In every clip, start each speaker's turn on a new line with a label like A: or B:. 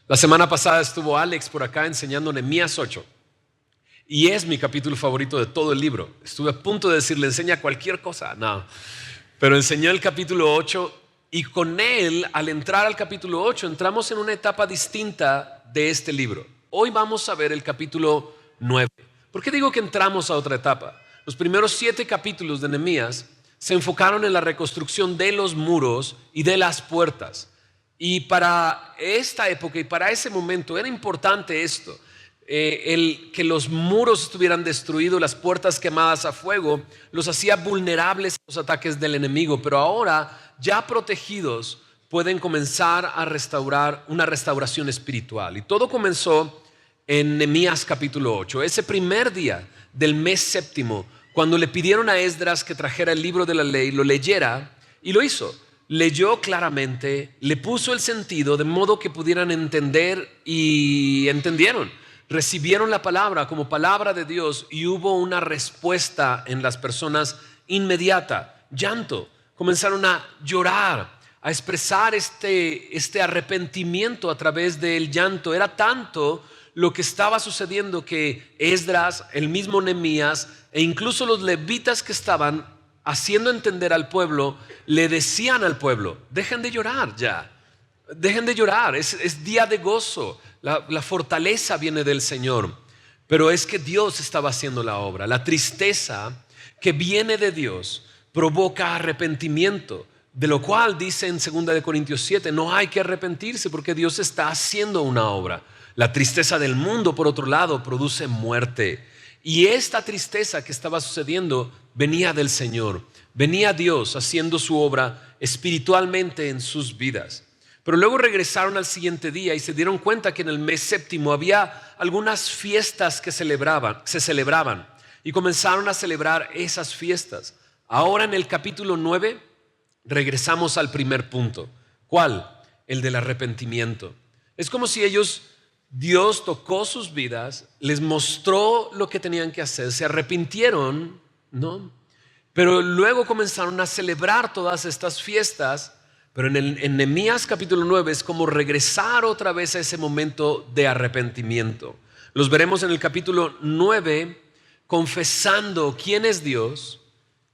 A: La semana pasada estuvo Alex por acá enseñando Nehemías 8 y es mi capítulo favorito de todo el libro. Estuve a punto de decirle, enseña cualquier cosa, no, pero enseñó el capítulo 8 y con él, al entrar al capítulo 8, entramos en una etapa distinta de este libro. Hoy vamos a ver el capítulo 9. ¿Por qué digo que entramos a otra etapa? Los primeros 7 capítulos de Nehemías se enfocaron en la reconstrucción de los muros y de las puertas. Y para esta época y para ese momento era importante esto, el que los muros estuvieran destruidos, las puertas quemadas a fuego, los hacía vulnerables a los ataques del enemigo, pero ahora ya protegidos pueden comenzar a restaurar una restauración espiritual. Y todo comenzó en Nehemías capítulo 8, ese primer día del mes séptimo, cuando le pidieron a Esdras que trajera el libro de la ley, lo leyera y lo hizo. Leyó claramente, le puso el sentido de modo que pudieran entender y entendieron. Recibieron la palabra como palabra de Dios y hubo una respuesta en las personas inmediata, llanto. Comenzaron a llorar, a expresar este arrepentimiento a través del llanto. Era tanto lo que estaba sucediendo que Esdras, el mismo Nehemías e incluso los levitas que estaban haciendo entender al pueblo, le decían al pueblo, dejen de llorar ya, dejen de llorar, es día de gozo, la fortaleza viene del Señor. Pero es que Dios estaba haciendo la obra. La tristeza que viene de Dios provoca arrepentimiento, de lo cual dice en 2 Corintios 7, no hay que arrepentirse porque Dios está haciendo una obra. La tristeza del mundo, por otro lado, produce muerte. Y esta tristeza que estaba sucediendo venía del Señor, venía Dios haciendo su obra espiritualmente en sus vidas. Pero luego regresaron al siguiente día y se dieron cuenta que en el mes séptimo había algunas fiestas que se celebraban y comenzaron a celebrar esas fiestas. Ahora en el capítulo 9 regresamos al primer punto. ¿Cuál? El del arrepentimiento. Es como si Dios tocó sus vidas, les mostró lo que tenían que hacer, se arrepintieron, ¿no? Pero luego comenzaron a celebrar todas estas fiestas. Pero en Nehemías capítulo 9 es como regresar otra vez a ese momento de arrepentimiento. Los veremos en el capítulo 9 confesando quién es Dios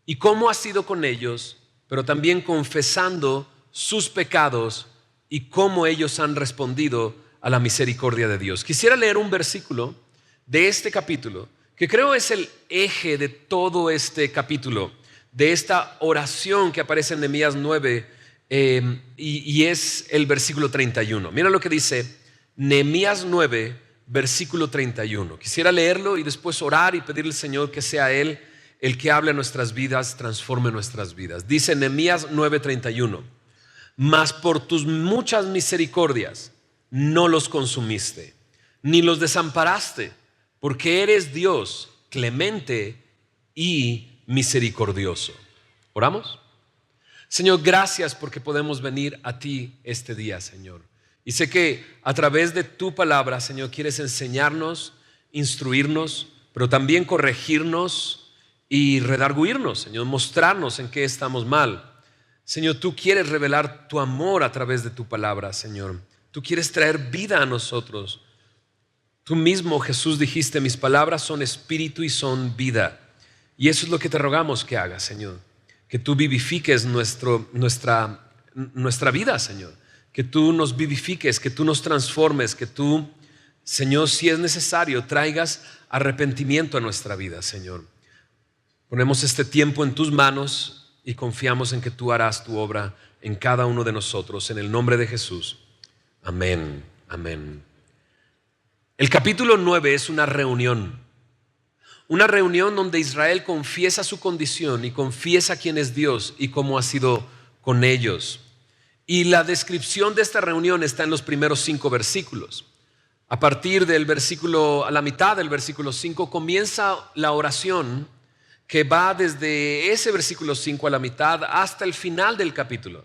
A: y cómo ha sido con ellos, pero también confesando sus pecados y cómo ellos han respondido a la misericordia de Dios. Quisiera leer un versículo de este capítulo que creo es el eje de todo este capítulo, de esta oración que aparece en Nehemías 9 y es el versículo 31. Mira lo que dice Nehemías 9, versículo 31. Quisiera leerlo y después orar y pedirle al Señor que sea Él el que hable a nuestras vidas, transforme nuestras vidas. Dice Nehemías 9:31, mas por tus muchas misericordias no los consumiste, ni los desamparaste, porque eres Dios clemente y misericordioso. ¿Oramos? Señor, gracias porque podemos venir a ti este día, Señor. Y sé que a través de tu palabra, Señor, quieres enseñarnos, instruirnos, pero también corregirnos y redarguirnos, Señor, mostrarnos en qué estamos mal. Señor, tú quieres revelar tu amor a través de tu palabra, Señor. Tú quieres traer vida a nosotros. Tú mismo, Jesús, dijiste, mis palabras son espíritu y son vida. Y eso es lo que te rogamos que hagas, Señor. Que tú vivifiques nuestra vida, Señor. Que tú nos vivifiques, que tú nos transformes, que tú, Señor, si es necesario, traigas arrepentimiento a nuestra vida, Señor. Ponemos este tiempo en tus manos y confiamos en que tú harás tu obra en cada uno de nosotros. En el nombre de Jesús. Amén, amén. El capítulo 9 es una reunión donde Israel confiesa su condición y confiesa quién es Dios y cómo ha sido con ellos. Y la descripción de esta reunión está en los primeros 5 versículos. A partir del versículo, a la mitad del versículo 5, comienza la oración que va desde ese versículo 5 a la mitad hasta el final del capítulo.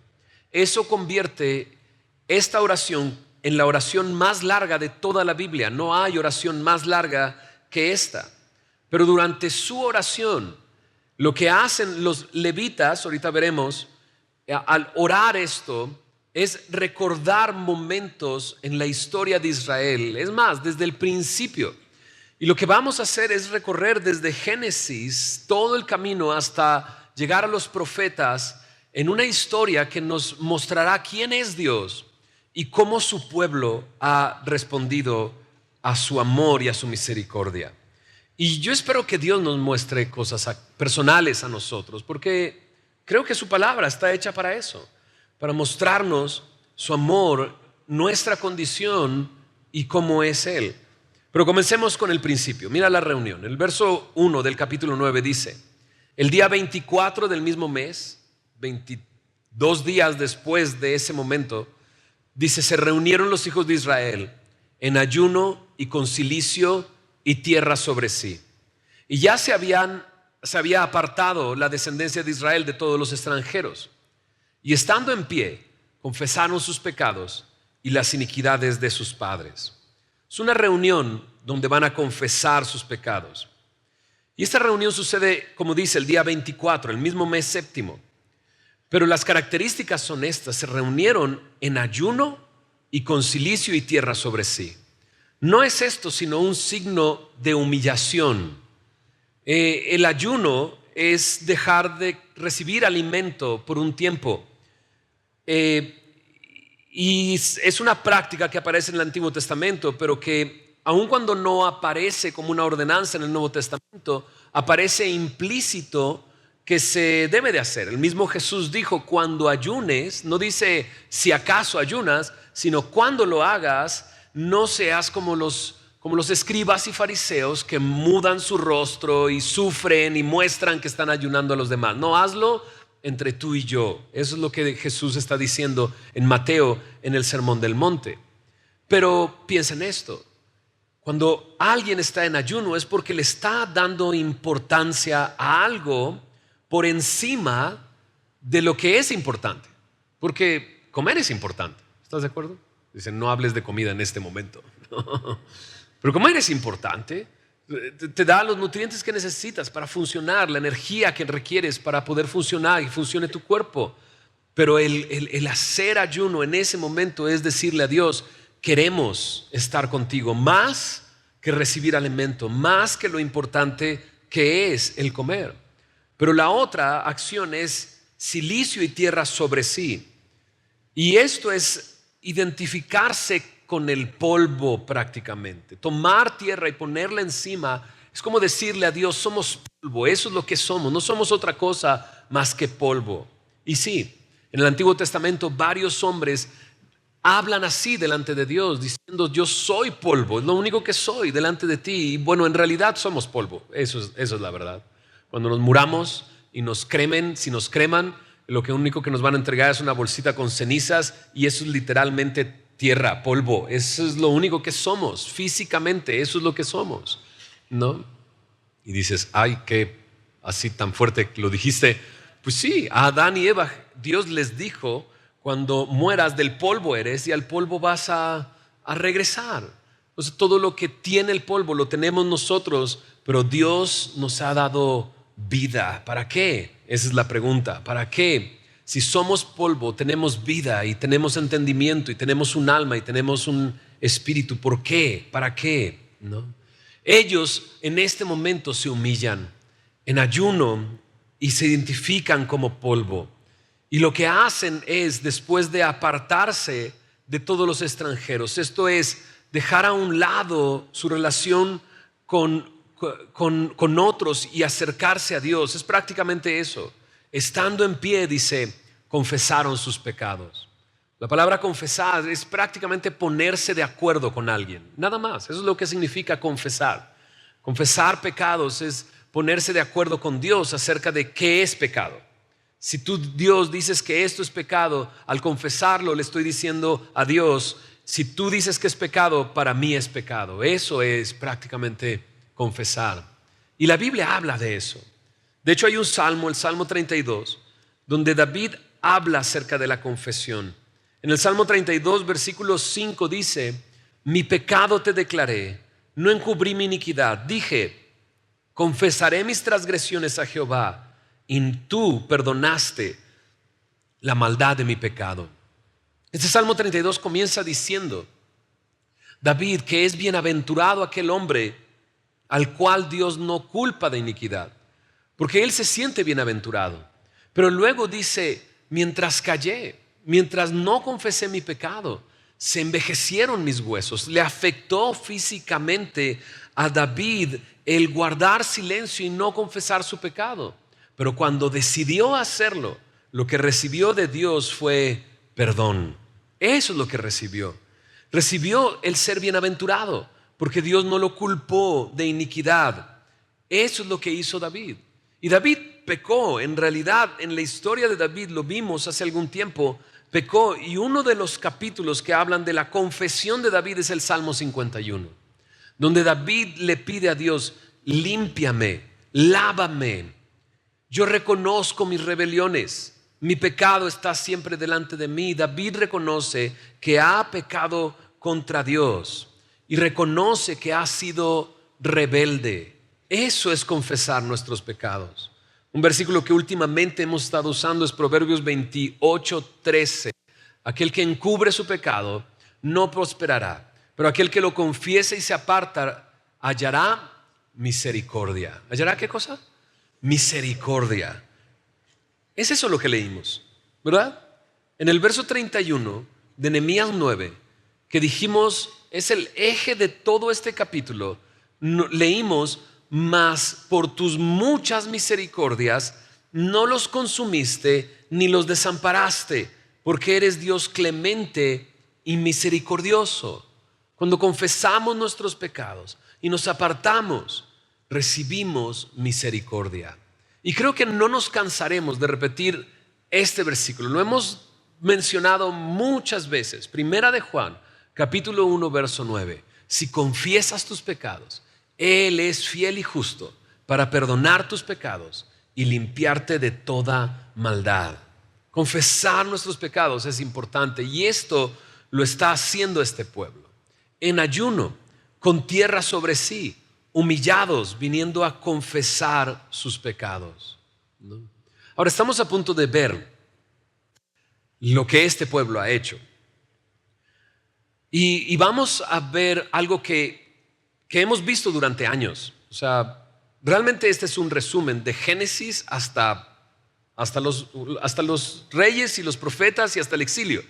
A: Eso convierte esta oración en la oración más larga de toda la Biblia. No hay oración más larga que esta. Pero durante su oración, lo que hacen los levitas, ahorita veremos, al orar esto, es recordar momentos en la historia de Israel. Es más, desde el principio. Y lo que vamos a hacer es recorrer desde Génesis todo el camino hasta llegar a los profetas en una historia que nos mostrará quién es Dios y cómo su pueblo ha respondido a su amor y a su misericordia. Y yo espero que Dios nos muestre cosas personales a nosotros, porque creo que su palabra está hecha para eso, para mostrarnos su amor, nuestra condición y cómo es Él. Pero comencemos con el principio. Mira la reunión. El verso 1 del capítulo 9 dice: el día 24 del mismo mes, 22 días después de ese momento, dice, se reunieron los hijos de Israel en ayuno y con cilicio y tierra sobre sí. Y ya se había apartado la descendencia de Israel de todos los extranjeros. Y estando en pie, confesaron sus pecados y las iniquidades de sus padres. Es una reunión donde van a confesar sus pecados. Y esta reunión sucede, como dice, el día 24, el mismo mes séptimo. Pero las características son estas: se reunieron en ayuno y con cilicio y tierra sobre sí. No es esto sino un signo de humillación. El ayuno es dejar de recibir alimento por un tiempo. Y es una práctica que aparece en el Antiguo Testamento, pero que aun cuando no aparece como una ordenanza en el Nuevo Testamento, aparece implícito que se debe de hacer. El mismo Jesús dijo: cuando ayunes, no dice si acaso ayunas, sino cuando lo hagas, no seas como los escribas y fariseos que mudan su rostro y sufren y muestran que están ayunando a los demás. No, hazlo entre tú y yo. Eso es lo que Jesús está diciendo en Mateo en el Sermón del Monte. Pero piensa en esto: cuando alguien está en ayuno es porque le está dando importancia a algo por encima de lo que es importante. Porque comer es importante. ¿Estás de acuerdo? Dicen, no hables de comida en este momento. Pero comer es importante. Te da los nutrientes que necesitas para funcionar, la energía que requieres para poder funcionar y funcione tu cuerpo. Pero el hacer ayuno en ese momento es decirle a Dios: queremos estar contigo más que recibir alimento, más que lo importante que es el comer. Pero la otra acción es cilicio y tierra sobre sí. Y esto es identificarse con el polvo prácticamente. Tomar tierra y ponerla encima es como decirle a Dios: somos polvo, eso es lo que somos, no somos otra cosa más que polvo. Y sí, en el Antiguo Testamento varios hombres hablan así delante de Dios, diciendo: yo soy polvo, es lo único que soy delante de ti. Y bueno, en realidad somos polvo, eso es la verdad. Cuando nos muramos y nos cremen, si nos creman, lo único que nos van a entregar es una bolsita con cenizas, y eso es literalmente tierra, polvo. Eso es lo único que somos físicamente, eso es lo que somos, ¿no? Y dices: ay, qué así tan fuerte lo dijiste. Pues sí, a Adán y Eva Dios les dijo: cuando mueras del polvo eres y al polvo vas a regresar. O sea, todo lo que tiene el polvo lo tenemos nosotros, pero Dios nos ha dado vida. ¿Para qué? Esa es la pregunta. ¿Para qué? Si somos polvo, tenemos vida y tenemos entendimiento y tenemos un alma y tenemos un espíritu. ¿Por qué? ¿Para qué? ¿No? Ellos en este momento se humillan en ayuno y se identifican como polvo. Y lo que hacen es, después de apartarse de todos los extranjeros, esto es, dejar a un lado su relación con otros y acercarse a Dios. Es prácticamente eso. Estando en pie, dice, confesaron sus pecados. La palabra confesar es prácticamente ponerse de acuerdo con alguien, nada más. Eso es lo que significa confesar. Confesar pecados es ponerse de acuerdo con Dios acerca de qué es pecado. Si tú, Dios, dices que esto es pecado, al confesarlo le estoy diciendo a Dios: si tú dices que es pecado, para mí es pecado. Eso es prácticamente confesar. Y la Biblia habla de eso. De hecho, hay un salmo, el Salmo 32, donde David habla acerca de la confesión. En el Salmo 32, versículo 5 dice: mi pecado te declaré, no encubrí mi iniquidad. Dije: confesaré mis transgresiones a Jehová, y tú perdonaste la maldad de mi pecado. Este Salmo 32 comienza diciendo, David, que es bienaventurado aquel hombre al cual Dios no culpa de iniquidad, porque él se siente bienaventurado. Pero luego dice, mientras callé, mientras no confesé mi pecado, se envejecieron mis huesos. Le afectó físicamente a David el guardar silencio y no confesar su pecado. Pero cuando decidió hacerlo, lo que recibió de Dios fue perdón. Eso es lo que recibió. Recibió el ser bienaventurado, porque Dios no lo culpó de iniquidad. Eso es lo que hizo David. Y David pecó, en realidad, en la historia de David, lo vimos hace algún tiempo, pecó. Y uno de los capítulos que hablan de la confesión de David es el Salmo 51, donde David le pide a Dios, límpiame, lávame. Yo reconozco mis rebeliones, mi pecado está siempre delante de mí. David reconoce que ha pecado contra Dios y reconoce que ha sido rebelde. Eso es confesar nuestros pecados. Un versículo que últimamente hemos estado usando es Proverbios 28:13. Aquel que encubre su pecado no prosperará, pero aquel que lo confiese y se aparta hallará misericordia. ¿Hallará qué cosa? Misericordia. Es eso lo que leímos, ¿verdad? En el verso 31 de Nehemías 9, que dijimos es el eje de todo este capítulo, leímos, mas por tus muchas misericordias no los consumiste ni los desamparaste, porque eres Dios clemente y misericordioso. Cuando confesamos nuestros pecados y nos apartamos, recibimos misericordia. Y creo que no nos cansaremos de repetir este versículo. Lo hemos mencionado muchas veces. Primera de Juan, capítulo 1, verso 9. Si confiesas tus pecados, Él es fiel y justo para perdonar tus pecados y limpiarte de toda maldad. Confesar nuestros pecados es importante y esto lo está haciendo este pueblo. En ayuno, con tierra sobre sí, humillados, viniendo a confesar sus pecados, ¿no? Ahora estamos a punto de ver lo que este pueblo ha hecho. Y vamos a ver algo que hemos visto durante años. O sea, realmente este es un resumen de Génesis hasta los reyes y los profetas y hasta el exilio.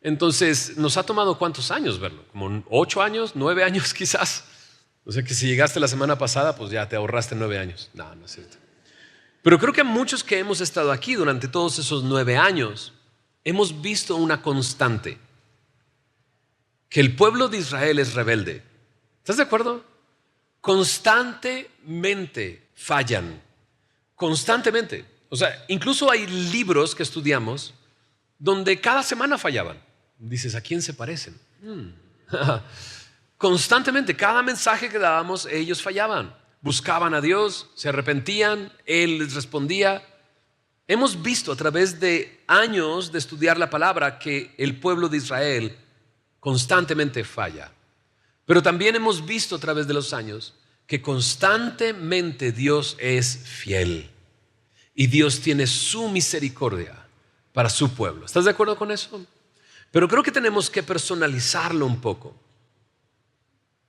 A: Entonces, nos ha tomado ¿cuántos años verlo? Como 8 años, 9 años quizás. O sea que si llegaste la semana pasada, pues ya te ahorraste 9 años. No, no es cierto. Pero creo que muchos que hemos estado aquí durante todos esos 9 años, hemos visto una constante. Que el pueblo de Israel es rebelde. ¿Estás de acuerdo? Constantemente fallan. Constantemente. O sea, incluso hay libros que estudiamos donde cada semana fallaban. Dices, ¿a quién se parecen? Constantemente, cada mensaje que dábamos, ellos fallaban. Buscaban a Dios, se arrepentían, Él les respondía. Hemos visto a través de años de estudiar la palabra que el pueblo de Israel constantemente falla. Pero también hemos visto a través de los años que constantemente Dios es fiel y Dios tiene su misericordia para su pueblo. ¿Estás de acuerdo con eso? Pero creo que tenemos que personalizarlo un poco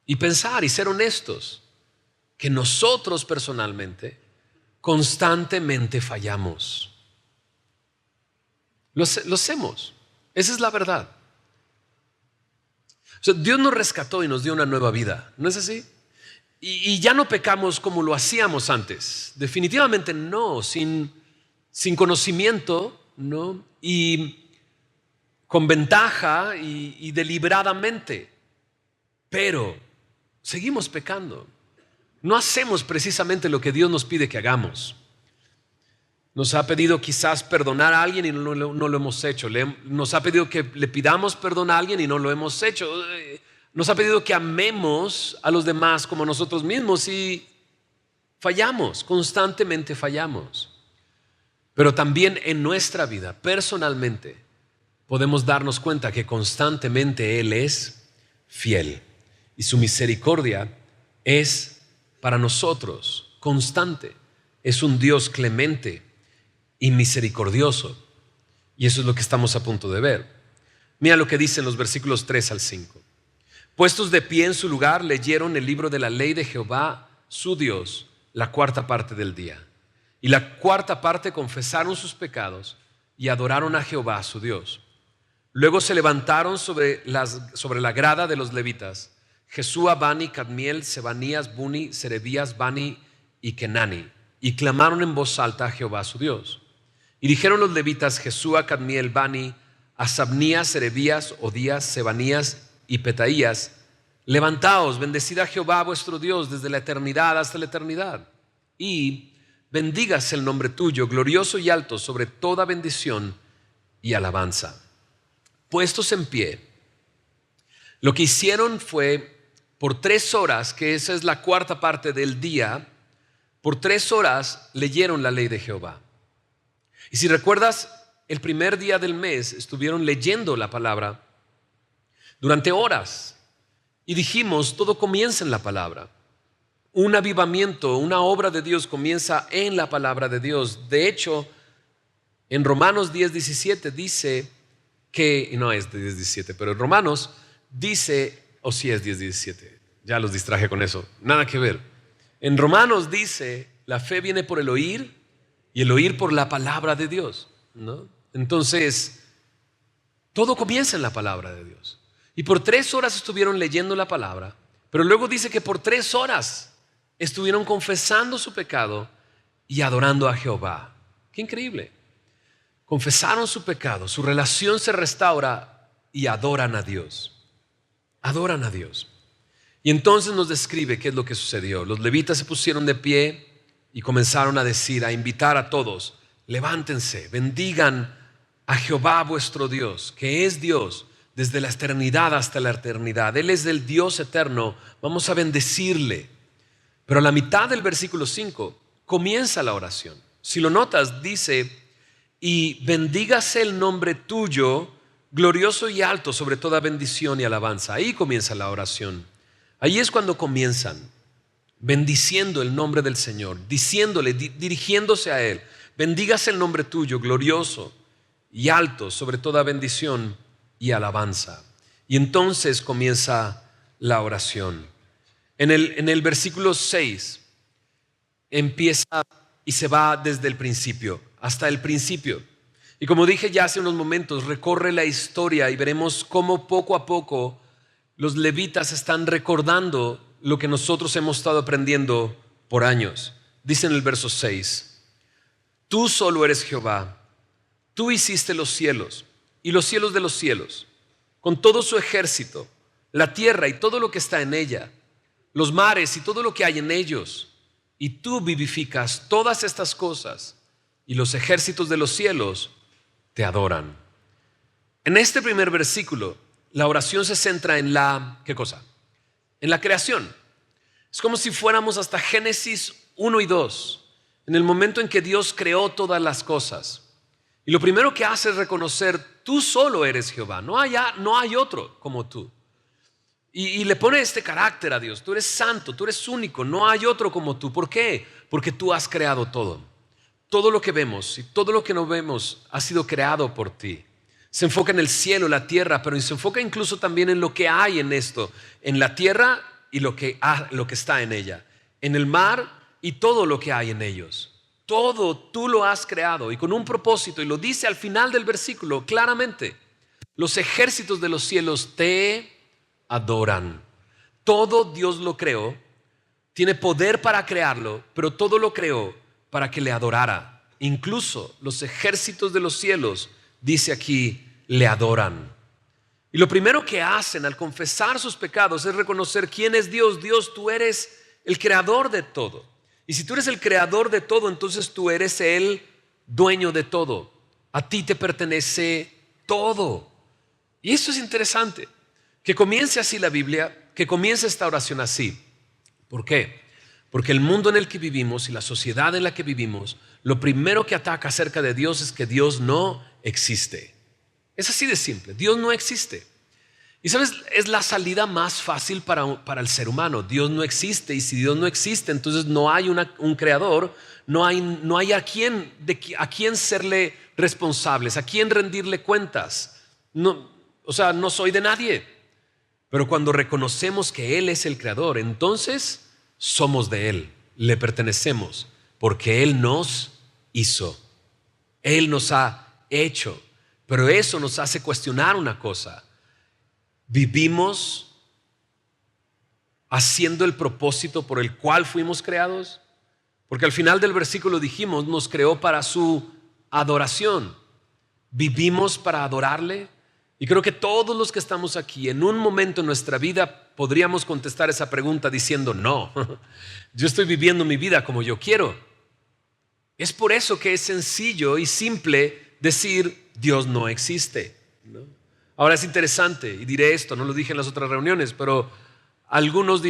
A: y pensar y ser honestos que nosotros personalmente constantemente fallamos. Lo hacemos. Esa es la verdad. O sea, Dios nos rescató y nos dio una nueva vida, ¿no es así? Y ya no pecamos como lo hacíamos antes. Definitivamente no, sin conocimiento, ¿no? Y con ventaja y deliberadamente. Pero seguimos pecando. No hacemos precisamente lo que Dios nos pide que hagamos. Nos ha pedido quizás perdonar a alguien y no lo hemos hecho. Nos ha pedido que le pidamos perdón a alguien y no lo hemos hecho. Nos ha pedido que amemos a los demás como nosotros mismos y fallamos, constantemente fallamos. Pero también en nuestra vida, personalmente, podemos darnos cuenta que constantemente Él es fiel y su misericordia es para nosotros constante. Es un Dios clemente y misericordioso. Y eso es lo que estamos a punto de ver. Mira lo que dicen los versículos 3 al 5. Puestos de pie en su lugar, leyeron el libro de la ley de Jehová, su Dios, la cuarta parte del día. Y la cuarta parte confesaron sus pecados y adoraron a Jehová, su Dios. Luego se levantaron sobre la grada de los levitas, Jesúa, Bani, Cadmiel, Sebanías, Buni, Serebías, Bani y Kenani, y clamaron en voz alta a Jehová, su Dios. Y dijeron los levitas, Jesúa, Cadmiel, Bani, Asabnías, Serebías, Odías, Sebanías y Petaías: levantaos, bendecid a Jehová vuestro Dios desde la eternidad hasta la eternidad, y bendígase el nombre tuyo, glorioso y alto, sobre toda bendición y alabanza. Puestos en pie, lo que hicieron fue por 3 horas, que esa es la cuarta parte del día, por 3 horas leyeron la ley de Jehová. Y si recuerdas, el primer día del mes estuvieron leyendo la palabra durante horas. Y dijimos, todo comienza en la palabra. Un avivamiento, una obra de Dios comienza en la palabra de Dios. De hecho, en Romanos 10:17 dice que, no es 10:17, pero en Romanos dice, o sí es 10:17, ya los distraje con eso, nada que ver. En Romanos dice, la fe viene por el oír y el oír por la palabra de Dios, ¿no? Entonces, todo comienza en la palabra de Dios. Y por 3 horas estuvieron leyendo la palabra, pero luego dice que por 3 horas estuvieron confesando su pecado y adorando a Jehová. ¡Qué increíble! Confesaron su pecado, su relación se restaura y adoran a Dios. Adoran a Dios. Y entonces nos describe qué es lo que sucedió. Los levitas se pusieron de pie y comenzaron a decir, a invitar a todos: levántense, bendigan a Jehová vuestro Dios, que es Dios desde la eternidad hasta la eternidad. Él es el Dios eterno, vamos a bendecirle. Pero a la mitad del versículo 5 comienza la oración. Si lo notas, dice: y bendígase el nombre tuyo, glorioso y alto, sobre toda bendición y alabanza. Ahí comienza la oración. Ahí es cuando comienzan, bendiciendo el nombre del Señor, diciéndole, dirigiéndose a Él: bendígase el nombre tuyo, glorioso y alto, sobre toda bendición y alabanza. Y entonces comienza la oración. En el versículo 6 empieza y se va desde el principio hasta el principio. Y como dije ya hace unos momentos, recorre la historia y veremos cómo poco a poco los levitas están recordando lo que nosotros hemos estado aprendiendo por años. Dice en el verso 6: tú solo eres Jehová, tú hiciste los cielos y los cielos de los cielos, con todo su ejército, la tierra y todo lo que está en ella, los mares y todo lo que hay en ellos, y tú vivificas todas estas cosas, y los ejércitos de los cielos te adoran. En este primer versículo, la oración se centra en la, ¿qué cosa? En la creación. Es como si fuéramos hasta Génesis 1 y 2, en el momento en que Dios creó todas las cosas. Y lo primero que hace es reconocer: tú solo eres Jehová, no hay otro como tú. Y le pone este carácter a Dios: tú eres santo, tú eres único, no hay otro como tú. ¿Por qué? Porque tú has creado todo. Todo lo que vemos y todo lo que no vemos ha sido creado por ti. Se enfoca en el cielo, la tierra, pero se enfoca incluso también en lo que hay en esto, en la tierra y lo que está en ella, en el mar y todo lo que hay en ellos. Todo tú lo has creado y con un propósito, y lo dice al final del versículo claramente: los ejércitos de los cielos te adoran. Todo Dios lo creó, tiene poder para crearlo, pero todo lo creó para que le adorara. Incluso los ejércitos de los cielos, dice aquí, le adoran. Y lo primero que hacen al confesar sus pecados es reconocer quién es Dios. Dios, tú eres el creador de todo. Y si tú eres el creador de todo, entonces tú eres el dueño de todo. A ti te pertenece todo. Y eso es interesante, que comience así la Biblia, que comience esta oración así. ¿Por qué? Porque el mundo en el que vivimos y la sociedad en la que vivimos, lo primero que ataca acerca de Dios es que Dios no existe. Es así de simple: Dios no existe. Y sabes, es la salida más fácil para el ser humano. Dios no existe, y si Dios no existe, entonces no hay un creador, no hay a quién serle responsables, a quién rendirle cuentas. No, o sea, no soy de nadie. Pero cuando reconocemos que Él es el creador, entonces somos de Él, le pertenecemos, porque Él nos hizo, Él nos ha hecho. Pero eso nos hace cuestionar una cosa: ¿vivimos haciendo el propósito por el cual fuimos creados? Porque al final del versículo dijimos, nos creó para su adoración. ¿Vivimos para adorarle? Y creo que todos los que estamos aquí, en un momento en nuestra vida, podríamos contestar esa pregunta diciendo, no, yo estoy viviendo mi vida como yo quiero. Es por eso que es sencillo y simple decir, Dios no existe, ¿no? Ahora es interesante, y diré esto, no lo dije en las otras reuniones, pero algunos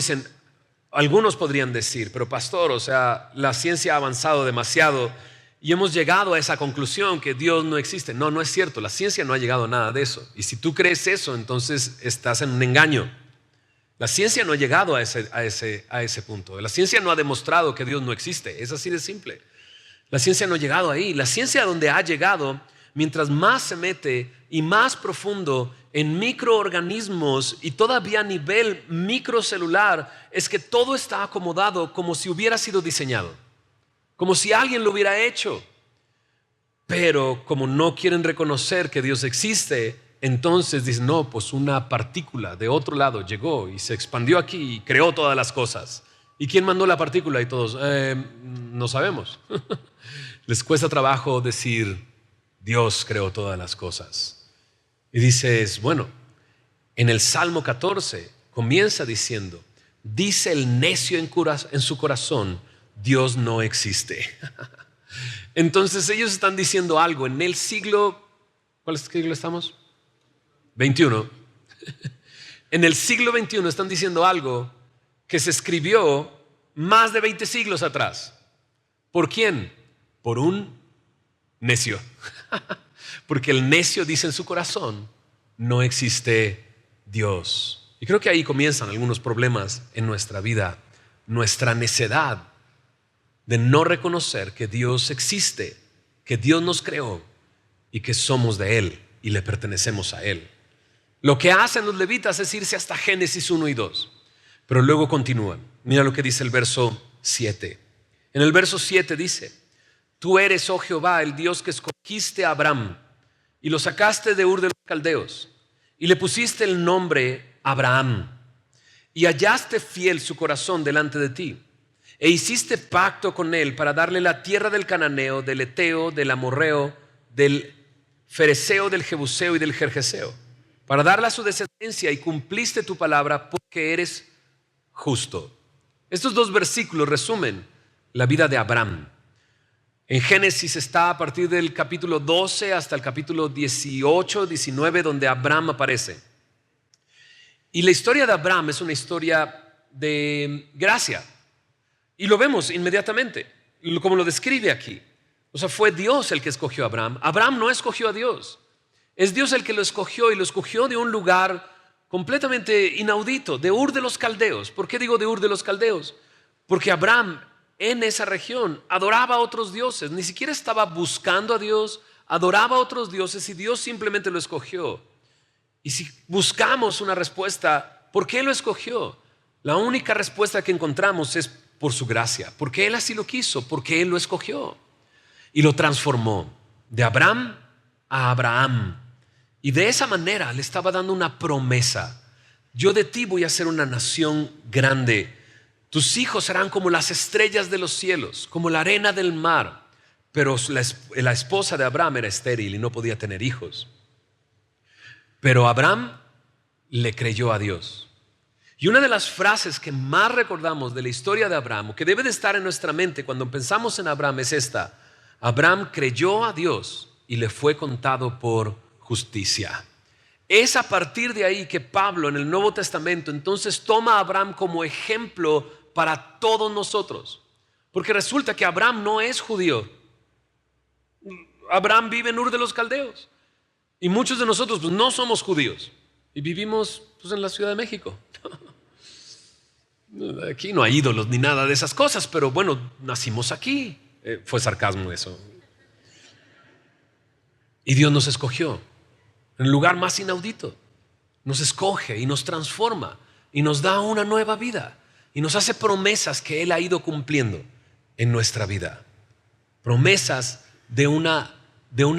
A: podrían decir, pero pastor, o sea, la ciencia ha avanzado demasiado y hemos llegado a esa conclusión que Dios no existe. No, no es cierto, la ciencia no ha llegado a nada de eso. Y si tú crees eso, entonces estás en un engaño. La ciencia no ha llegado a ese punto. La ciencia no ha demostrado que Dios no existe, es así de simple. La ciencia no ha llegado ahí. La ciencia donde ha llegado, mientras más se mete y más profundo en microorganismos y todavía a nivel microcelular, es que todo está acomodado como si hubiera sido diseñado, como si alguien lo hubiera hecho. Pero como no quieren reconocer que Dios existe, entonces dicen, no, pues una partícula de otro lado llegó y se expandió aquí y creó todas las cosas. ¿Y quién mandó la partícula? Y todos, no sabemos. Les cuesta trabajo decir, Dios creó todas las cosas. Y dices, bueno, en el Salmo 14 comienza diciendo, dice el necio en su corazón, Dios no existe. Entonces ellos están diciendo algo en el siglo, ¿cuál siglo estamos? 21. En el siglo 21 están diciendo algo que se escribió más de 20 siglos atrás. ¿Por quién? Por un necio. Porque el necio dice en su corazón, no existe Dios. Y creo que ahí comienzan algunos problemas en nuestra vida. Nuestra necedad de no reconocer que Dios existe, que Dios nos creó y que somos de Él y le pertenecemos a Él. Lo que hacen los levitas es irse hasta Génesis 1 y 2, pero luego continúan. Mira lo que dice el verso 7. En el verso 7 dice, tú eres, oh Jehová, el Dios que escogiste a Abraham y lo sacaste de Ur de los Caldeos y le pusiste el nombre Abraham y hallaste fiel su corazón delante de ti. E hiciste pacto con él para darle la tierra del cananeo, del eteo, del amorreo, del fereceo, del jebuseo y del gergeseo, para darle a su descendencia, y cumpliste tu palabra porque eres justo. Estos dos versículos resumen la vida de Abraham. En Génesis está a partir del capítulo 12 hasta el capítulo 18, 19, donde Abraham aparece. Y la historia de Abraham es una historia de gracia. Y lo vemos inmediatamente, como lo describe aquí. O sea, fue Dios el que escogió a Abraham. Abraham no escogió a Dios. Es Dios el que lo escogió, y lo escogió de un lugar completamente inaudito, de Ur de los Caldeos. ¿Por qué digo de Ur de los Caldeos? Porque Abraham en esa región adoraba a otros dioses. Ni siquiera estaba buscando a Dios, adoraba a otros dioses y Dios simplemente lo escogió. Y si buscamos una respuesta, ¿por qué lo escogió? La única respuesta que encontramos es por su gracia, porque Él así lo quiso, porque Él lo escogió y lo transformó de Abraham a Abraham. Y de esa manera le estaba dando una promesa: yo de ti voy a ser una nación grande, tus hijos serán como las estrellas de los cielos, como la arena del mar. Pero la esposa de Abraham era estéril y no podía tener hijos. Pero Abraham le creyó a Dios. Y una de las frases que más recordamos de la historia de Abraham, que debe de estar en nuestra mente cuando pensamos en Abraham, es esta: Abraham creyó a Dios y le fue contado por justicia. Es a partir de ahí que Pablo en el Nuevo Testamento entonces toma a Abraham como ejemplo para todos nosotros. Porque resulta que Abraham no es judío. Abraham vive en Ur de los Caldeos. Y muchos de nosotros pues, no somos judíos y vivimos pues, en la Ciudad de México. Aquí no hay ídolos ni nada de esas cosas, pero bueno, nacimos aquí. Fue sarcasmo eso. Y Dios nos escogió en el lugar más inaudito. nos escoge y nos transforma y nos da una nueva vida y nos hace promesas que Él ha ido cumpliendo en nuestra vida. Promesas de una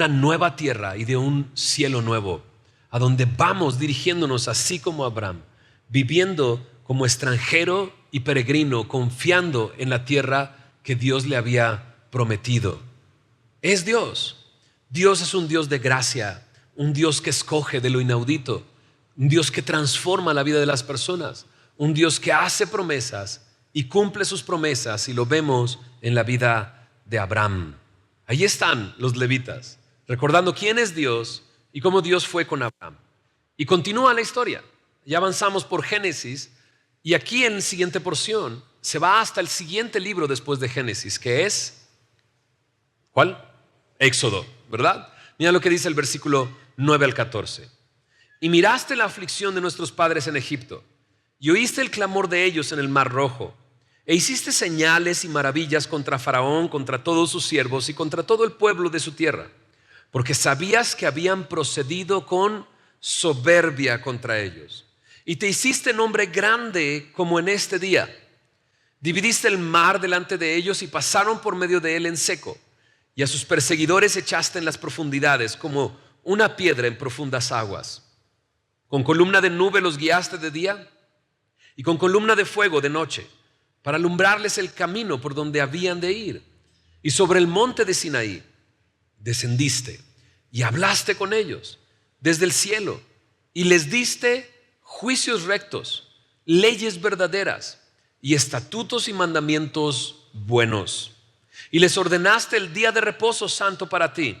A: nueva tierra y de un cielo nuevo, a donde vamos dirigiéndonos así como Abraham, viviendo como extranjero y peregrino, confiando en la tierra que Dios le había prometido. Es Dios. Dios es un Dios de gracia, un Dios que escoge de lo inaudito, un Dios que transforma la vida de las personas, un Dios que hace promesas y cumple sus promesas, y lo vemos en la vida de Abraham. Ahí están los levitas, recordando quién es Dios y cómo Dios fue con Abraham. Y continúa la historia. Ya avanzamos por Génesis, y aquí en la siguiente porción se va hasta el siguiente libro después de Génesis, que es, ¿cuál? Éxodo, ¿verdad? Mira lo que dice el versículo 9 al 14. Y miraste la aflicción de nuestros padres en Egipto, y oíste el clamor de ellos en el Mar Rojo, e hiciste señales y maravillas contra Faraón, contra todos sus siervos y contra todo el pueblo de su tierra, porque sabías que habían procedido con soberbia contra ellos. Y te hiciste nombre grande como en este día. Dividiste el mar delante de ellos y pasaron por medio de él en seco. Y a sus perseguidores echaste en las profundidades como una piedra en profundas aguas. Con columna de nube los guiaste de día y con columna de fuego de noche, para alumbrarles el camino por donde habían de ir. Y sobre el monte de Sinaí descendiste y hablaste con ellos desde el cielo, y les diste juicios rectos, leyes verdaderas y estatutos y mandamientos buenos. Y les ordenaste el día de reposo santo para ti,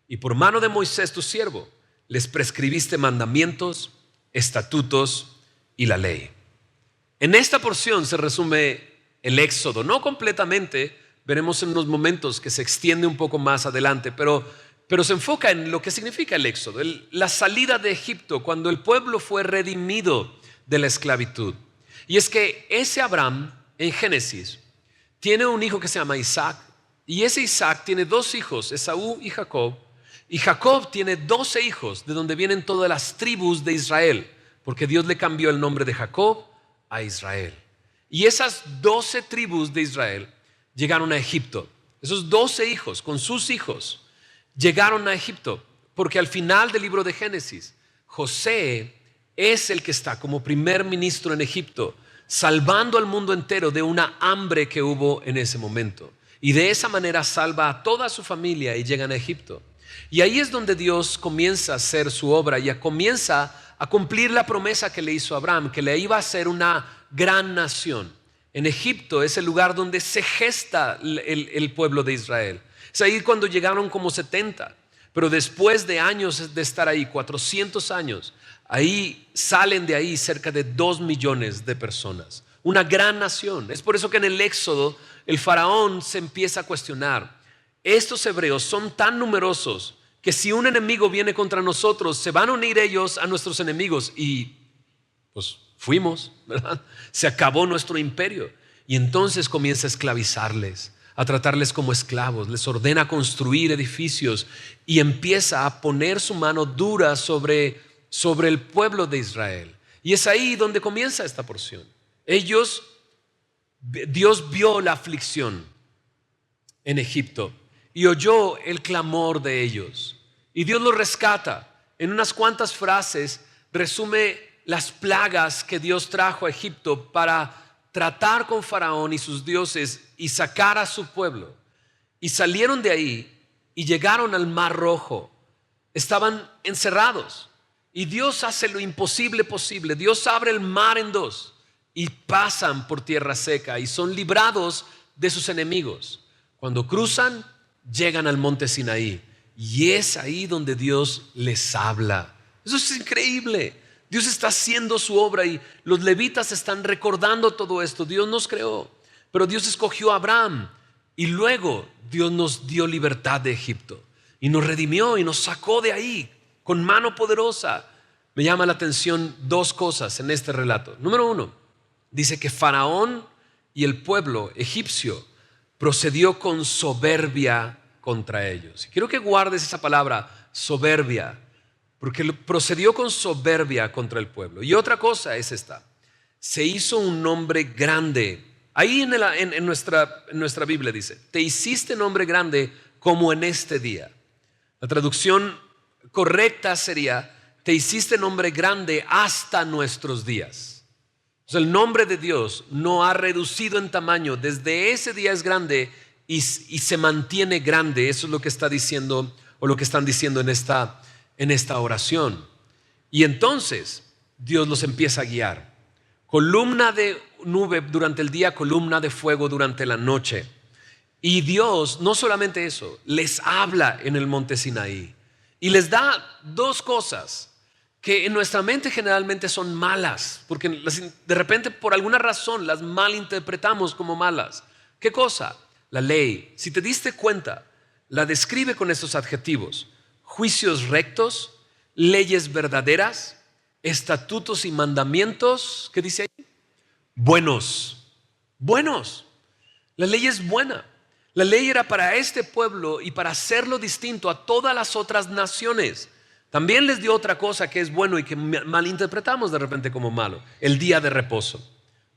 A: y por mano de Moisés tu siervo les prescribiste mandamientos, estatutos y la ley. En esta porción se resume el Éxodo, no completamente, veremos en unos momentos que se extiende un poco más adelante, pero se enfoca en lo que significa el Éxodo, la salida de Egipto, cuando el pueblo fue redimido de la esclavitud. Y es que ese Abraham en Génesis tiene un hijo que se llama Isaac, y ese Isaac tiene dos hijos, Esaú y Jacob tiene 12 hijos, de donde vienen todas las tribus de Israel, porque Dios le cambió el nombre de Jacob a Israel. Y esas 12 tribus de Israel llegaron a Egipto. Esos 12 hijos con sus hijos llegaron a Egipto, porque al final del libro de Génesis, José es el que está como primer ministro en Egipto, salvando al mundo entero de una hambre que hubo en ese momento. Y de esa manera salva a toda su familia y llegan a Egipto. Y ahí es donde Dios comienza a hacer su obra y comienza a cumplir la promesa que le hizo a Abraham, que le iba a hacer una gran nación. En Egipto es el lugar donde se gesta el pueblo de Israel. Es ahí cuando llegaron como 70, pero después de años de estar ahí, 400 años, ahí salen de ahí cerca de 2 millones de personas. Una gran nación. Es por eso que en el Éxodo el faraón se empieza a cuestionar. Estos hebreos son tan numerosos que si un enemigo viene contra nosotros, se van a unir ellos a nuestros enemigos y pues fuimos, ¿verdad? Se acabó nuestro imperio y entonces comienza a esclavizarles, a tratarles como esclavos, les ordena construir edificios y empieza a poner su mano dura sobre el pueblo de Israel. Y es ahí donde comienza esta porción. Dios vio la aflicción en Egipto y oyó el clamor de ellos. Y Dios los rescata. En unas cuantas frases resume las plagas que Dios trajo a Egipto para tratar con Faraón y sus dioses y sacar a su pueblo. Y salieron de ahí y llegaron al Mar Rojo. Estaban encerrados y Dios hace lo imposible posible. Dios abre el mar en dos y pasan por tierra seca y son librados de sus enemigos. Cuando cruzan, llegan al monte Sinaí y es ahí donde Dios les habla. Eso es increíble. Dios está haciendo su obra y los levitas están recordando todo esto. Dios nos creó, pero Dios escogió a Abraham y luego Dios nos dio libertad de Egipto y nos redimió y nos sacó de ahí con mano poderosa. Me llama la atención 2 cosas en este relato. Número 1, dice que Faraón y el pueblo egipcio procedió con soberbia contra ellos. Quiero que guardes esa palabra, soberbia. porque procedió con soberbia contra el pueblo. Y otra cosa es esta: se hizo un nombre grande. Ahí en nuestra Biblia dice: te hiciste nombre grande como en este día. La traducción correcta sería: te hiciste nombre grande hasta nuestros días. O sea, el nombre de Dios no ha reducido en tamaño. Desde ese día es grande y se mantiene grande. Eso es lo que está diciendo, o lo que están diciendo en esta oración. Y entonces Dios los empieza a guiar. Columna de nube durante el día, columna de fuego durante la noche. Y Dios, no solamente eso, les habla en el monte Sinaí y les da dos cosas que en nuestra mente generalmente son malas, porque de repente por alguna razón las malinterpretamos como malas. ¿Qué cosa? La ley. Si te diste cuenta, la describe con estos adjetivos: juicios rectos, leyes verdaderas, estatutos y mandamientos. ¿Qué dice ahí? Buenos. Buenos. La ley es buena. La ley era para este pueblo y para hacerlo distinto a todas las otras naciones. También les dio otra cosa que es bueno y que malinterpretamos de repente como malo: el día de reposo.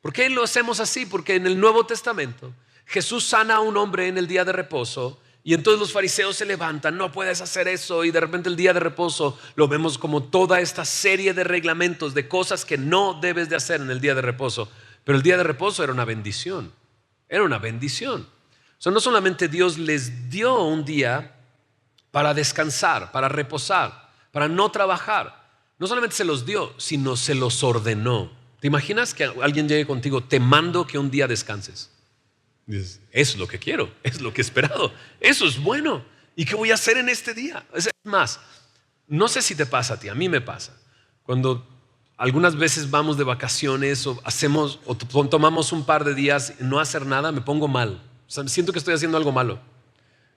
A: ¿Por qué lo hacemos así? Porque en el Nuevo Testamento Jesús sana a un hombre en el día de reposo y entonces los fariseos se levantan: no puedes hacer eso. Y de repente el día de reposo lo vemos como toda esta serie de reglamentos, de cosas que no debes de hacer en el día de reposo. Pero el día de reposo era una bendición. Era una bendición. O sea, no solamente Dios les dio un día para descansar, para reposar, para no trabajar. No solamente se los dio, sino se los ordenó. ¿Te imaginas que alguien llegue contigo: te mando que un día descanses? Dices: eso es lo que quiero, es lo que he esperado, eso es bueno. ¿Y qué voy a hacer en este día? Es más, no sé si te pasa a ti, a mí me pasa. Cuando algunas veces vamos de vacaciones o tomamos un par de días y no hacer nada, me pongo mal. O sea, siento que estoy haciendo algo malo.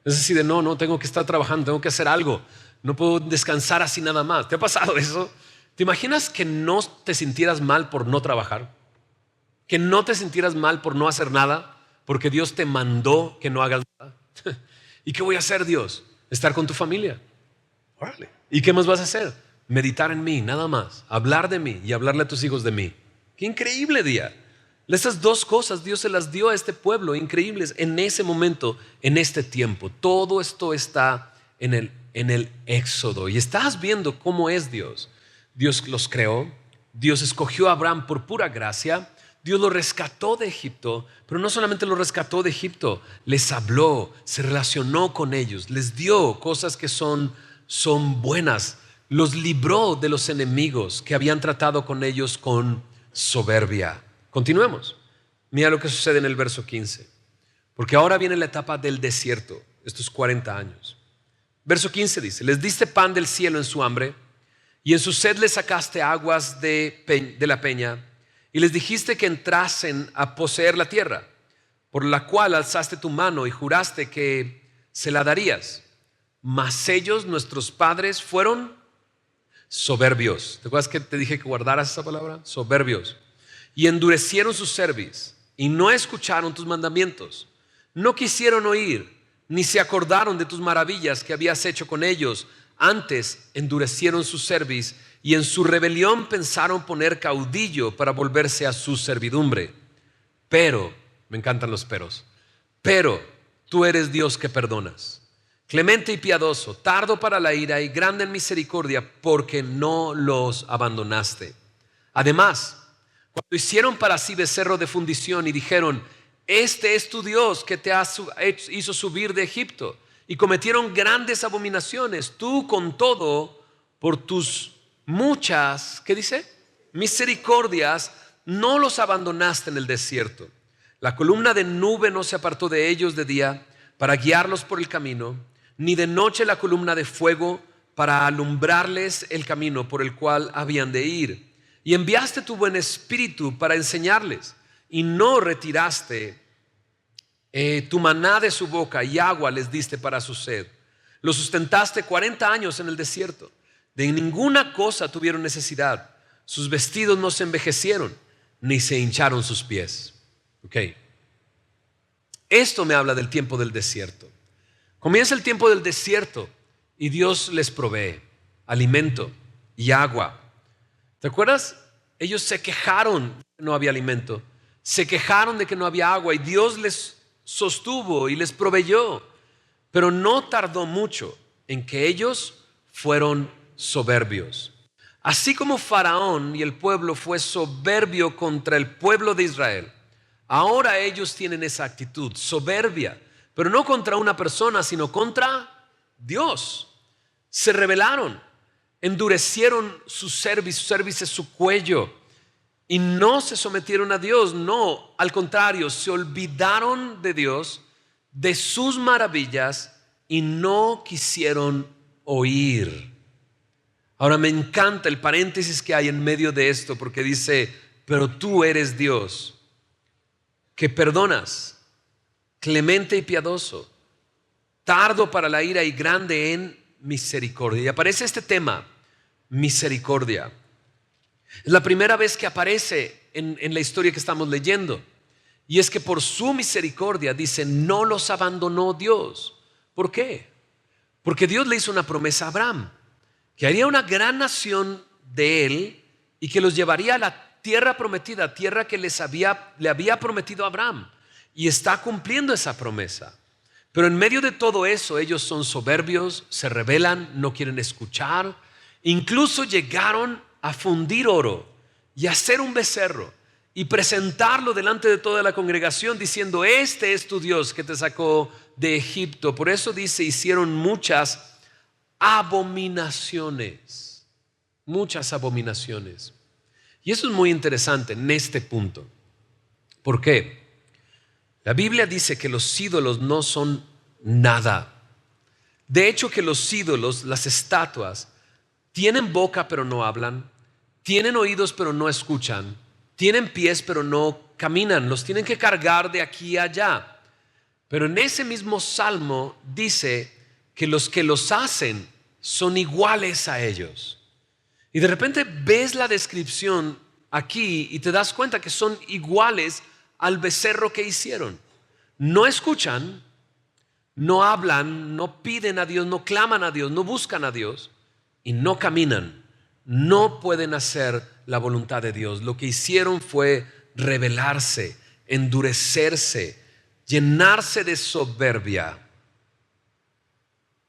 A: Es decir, no, tengo que estar trabajando, tengo que hacer algo. No puedo descansar así nada más. ¿Te ha pasado eso? ¿Te imaginas que no te sintieras mal por no trabajar? Que no te sintieras mal por no hacer nada, porque Dios te mandó que no hagas nada. ¿Y qué voy a hacer, Dios? Estar con tu familia. Órale. ¿Y qué más vas a hacer? Meditar en mí, nada más. Hablar de mí y hablarle a tus hijos de mí. ¡Qué increíble día! Esas dos cosas Dios se las dio a este pueblo, increíbles, en ese momento, en este tiempo. Todo esto está en el Éxodo. Y estás viendo cómo es Dios. Dios los creó. Dios escogió a Abraham por pura gracia. Dios lo rescató de Egipto, pero no solamente lo rescató de Egipto, les habló, se relacionó con ellos, les dio cosas que son buenas, los libró de los enemigos que habían tratado con ellos con soberbia. Continuemos. Mira lo que sucede en el verso 15. Porque ahora viene la etapa del desierto, estos 40 años. Verso 15 dice: les diste pan del cielo en su hambre, y en su sed les sacaste aguas de la peña, y les dijiste que entrasen a poseer la tierra, por la cual alzaste tu mano y juraste que se la darías. Mas ellos, nuestros padres, fueron soberbios. ¿Te acuerdas que te dije que guardaras esa palabra? Soberbios. Y endurecieron su cerviz y no escucharon tus mandamientos. No quisieron oír, ni se acordaron de tus maravillas que habías hecho con ellos. Antes endurecieron su cerviz y en su rebelión pensaron poner caudillo para volverse a su servidumbre. Pero, me encantan los peros, pero tú eres Dios que perdonas, clemente y piadoso, tardo para la ira y grande en misericordia, porque no los abandonaste. Además, cuando hicieron para sí becerro de fundición y dijeron: este es tu Dios que te hizo subir de Egipto, y cometieron grandes abominaciones, tú con todo, por tus muchas, ¿qué dice? Misericordias, no los abandonaste en el desierto. La columna de nube no se apartó de ellos de día para guiarlos por el camino, ni de noche la columna de fuego para alumbrarles el camino por el cual habían de ir. Y enviaste tu buen espíritu para enseñarles, y no retiraste tu maná de su boca, y agua les diste para su sed. Los sustentaste 40 años en el desierto. De ninguna cosa tuvieron necesidad. Sus vestidos no se envejecieron, ni se hincharon sus pies. Ok. Esto me habla del tiempo del desierto. Comienza el tiempo del desierto y Dios les provee. alimento y agua. ¿Te acuerdas? Ellos se quejaron de que no había alimento, se quejaron de que no había agua y Dios les sostuvo y les proveyó. Pero no tardó mucho en que ellos fueron soberbios. Así como Faraón y el pueblo fue soberbio contra el pueblo de Israel, ahora ellos tienen esa actitud soberbia, pero no contra una persona, sino contra Dios. Se rebelaron, endurecieron su cerviz, su cuello, y no se sometieron a Dios. No, al contrario, se olvidaron de Dios, de sus maravillas, y no quisieron oír. Ahora me encanta el paréntesis que hay en medio de esto, porque dice, pero tú eres Dios, que perdonas, clemente y piadoso, tardo para la ira y grande en misericordia. Y aparece este tema, misericordia. Es la primera vez que aparece en la historia que estamos leyendo. Y es que por su misericordia, dice, no los abandonó Dios. ¿Por qué? Porque Dios le hizo una promesa a Abraham, que haría una gran nación de él y que los llevaría a la tierra prometida, tierra que le había prometido a Abraham. Y está cumpliendo esa promesa. Pero en medio de todo eso, ellos son soberbios, se rebelan, no quieren escuchar. Incluso llegaron a fundir oro y hacer un becerro y presentarlo delante de toda la congregación diciendo, este es tu Dios que te sacó de Egipto. Por eso dice, hicieron muchas abominaciones, muchas abominaciones. Y eso es muy interesante en este punto. ¿Por qué? La Biblia dice que los ídolos no son nada. De hecho, que los ídolos, las estatuas, tienen boca pero no hablan, tienen oídos pero no escuchan, tienen pies pero no caminan, los tienen que cargar de aquí a allá. Pero en ese mismo salmo dice que los hacen son iguales a ellos. Y de repente ves la descripción aquí y te das cuenta que son iguales al becerro que hicieron. No escuchan, no hablan, no piden a Dios, no claman a Dios, no buscan a Dios y no caminan. No pueden hacer la voluntad de Dios. Lo que hicieron fue rebelarse, endurecerse, llenarse de soberbia.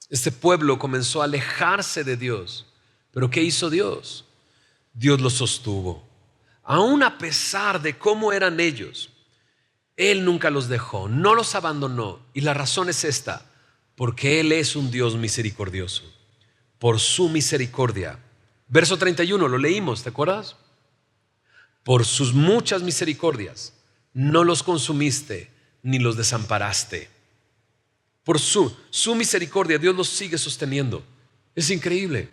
A: Este pueblo comenzó a alejarse de Dios. ¿Pero qué hizo Dios? Dios los sostuvo. Aún a pesar de cómo eran ellos, Él nunca los dejó, no los abandonó. Y la razón es esta, porque Él es un Dios misericordioso. Por su misericordia. Verso 31, lo leímos, ¿te acuerdas? Por sus muchas misericordias, no los consumiste ni los desamparaste. Por su misericordia, Dios los sigue sosteniendo. Es increíble.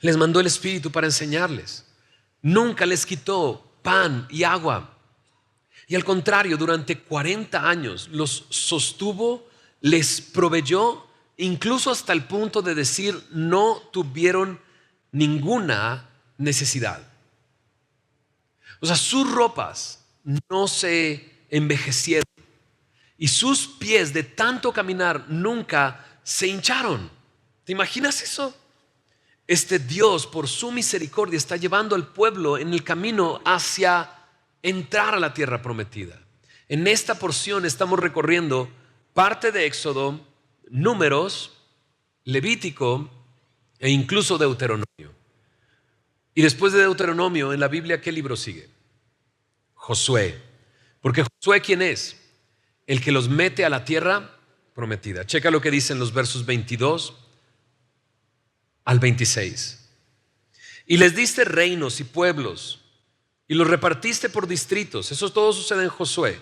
A: Les mandó el Espíritu para enseñarles. Nunca les quitó pan y agua. Y al contrario, durante 40 años los sostuvo, les proveyó, incluso hasta el punto de decir, no tuvieron ninguna necesidad. O sea, sus ropas no se envejecieron y sus pies de tanto caminar nunca se hincharon. ¿Te imaginas eso? Este Dios, por su misericordia, está llevando al pueblo en el camino hacia entrar a la tierra prometida. En esta porción estamos recorriendo parte de Éxodo, Números, Levítico e incluso Deuteronomio. Y después de Deuteronomio, en la Biblia, ¿qué libro sigue? Josué. Porque Josué, ¿quién es? El que los mete a la tierra prometida. Checa lo que dicen los versos 22 al 26. Y les diste reinos y pueblos y los repartiste por distritos. Eso todo sucede en Josué,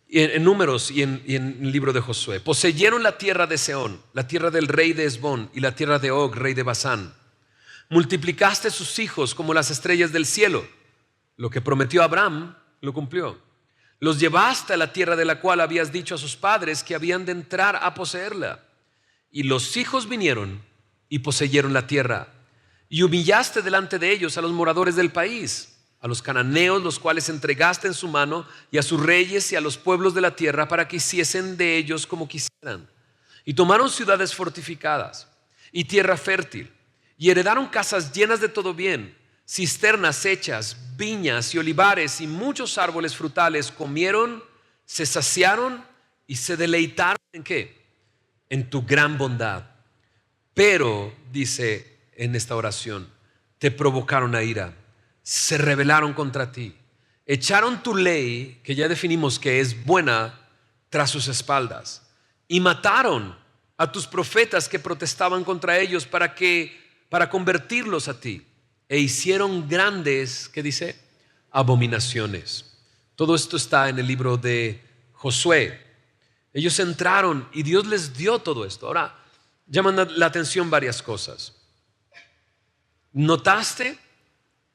A: en Números y en el libro de Josué. Poseyeron la tierra de Sehón, la tierra del rey de Hesbón y la tierra de Og, rey de Basán. Multiplicaste sus hijos como las estrellas del cielo. Lo que prometió Abraham lo cumplió. Los llevaste a la tierra de la cual habías dicho a sus padres que habían de entrar a poseerla. Y los hijos vinieron y poseyeron la tierra. Y humillaste delante de ellos a los moradores del país, a los cananeos, los cuales entregaste en su mano, y a sus reyes y a los pueblos de la tierra, para que hiciesen de ellos como quisieran. Y tomaron ciudades fortificadas y tierra fértil, y heredaron casas llenas de todo bien, cisternas hechas, viñas y olivares y muchos árboles frutales. Comieron, se saciaron y se deleitaron ¿en qué? En tu gran bondad. Pero, dice en esta oración, te provocaron a ira, se rebelaron contra ti, echaron tu ley, que ya definimos que es buena, tras sus espaldas, y mataron a tus profetas que protestaban contra ellos para convertirlos a ti, e hicieron grandes, ¿qué dice? Abominaciones. Todo esto está en el libro de Josué. Ellos entraron y Dios les dio todo esto. Ahora, llaman la atención varias cosas. ¿Notaste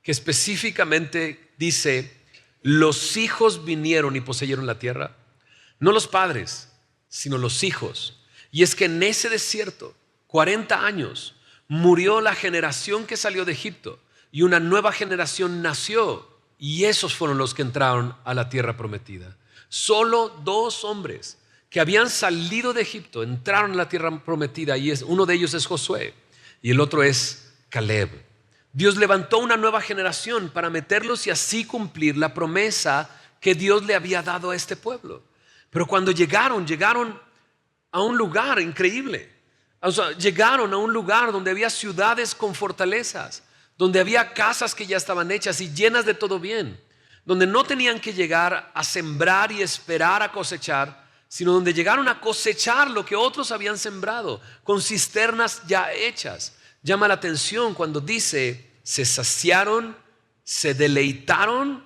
A: que específicamente dice, los hijos vinieron y poseyeron la tierra? No los padres, sino los hijos. Y es que en ese desierto, 40 años, murió la generación que salió de Egipto y una nueva generación nació, y esos fueron los que entraron a la tierra prometida. Solo 2 hombres que habían salido de Egipto entraron a la tierra prometida, y uno de ellos es Josué y el otro es Caleb. Dios levantó una nueva generación para meterlos y así cumplir la promesa que Dios le había dado a este pueblo. Pero cuando llegaron a un lugar increíble. O sea, llegaron a un lugar donde había ciudades con fortalezas, donde había casas que ya estaban hechas y llenas de todo bien, donde no tenían que llegar a sembrar y esperar a cosechar, sino donde llegaron a cosechar lo que otros habían sembrado, con cisternas ya hechas. Llama la atención cuando dice, se saciaron, se deleitaron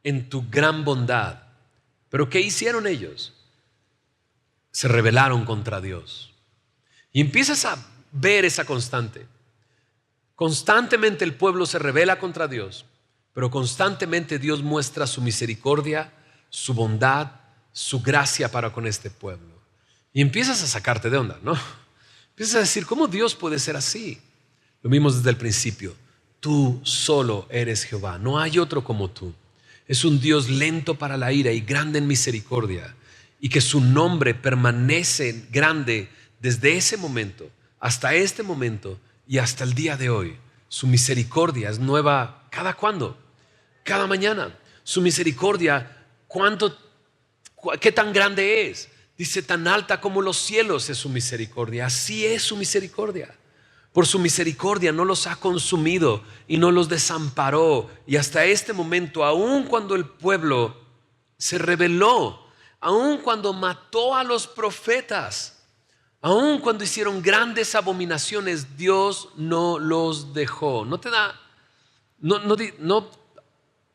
A: en tu gran bondad. Pero ¿qué hicieron ellos? Se rebelaron contra Dios. Y empiezas a ver esa constante. Constantemente el pueblo se rebela contra Dios, pero constantemente Dios muestra su misericordia, su bondad, su gracia para con este pueblo. Y empiezas a sacarte de onda, ¿no? Empiezas a decir, ¿cómo Dios puede ser así? Lo vimos desde el principio. Tú solo eres Jehová, no hay otro como tú. Es un Dios lento para la ira y grande en misericordia, y que su nombre permanece grande desde ese momento hasta este momento y hasta el día de hoy. Su misericordia es nueva cada cuándo, cada mañana. Su misericordia, ¿qué tan grande es? Dice, tan alta como los cielos es su misericordia. Así es su misericordia. Por su misericordia no los ha consumido y no los desamparó. Y hasta este momento, aun cuando el pueblo se rebeló, aun cuando mató a los profetas, aun cuando hicieron grandes abominaciones, Dios no los dejó. No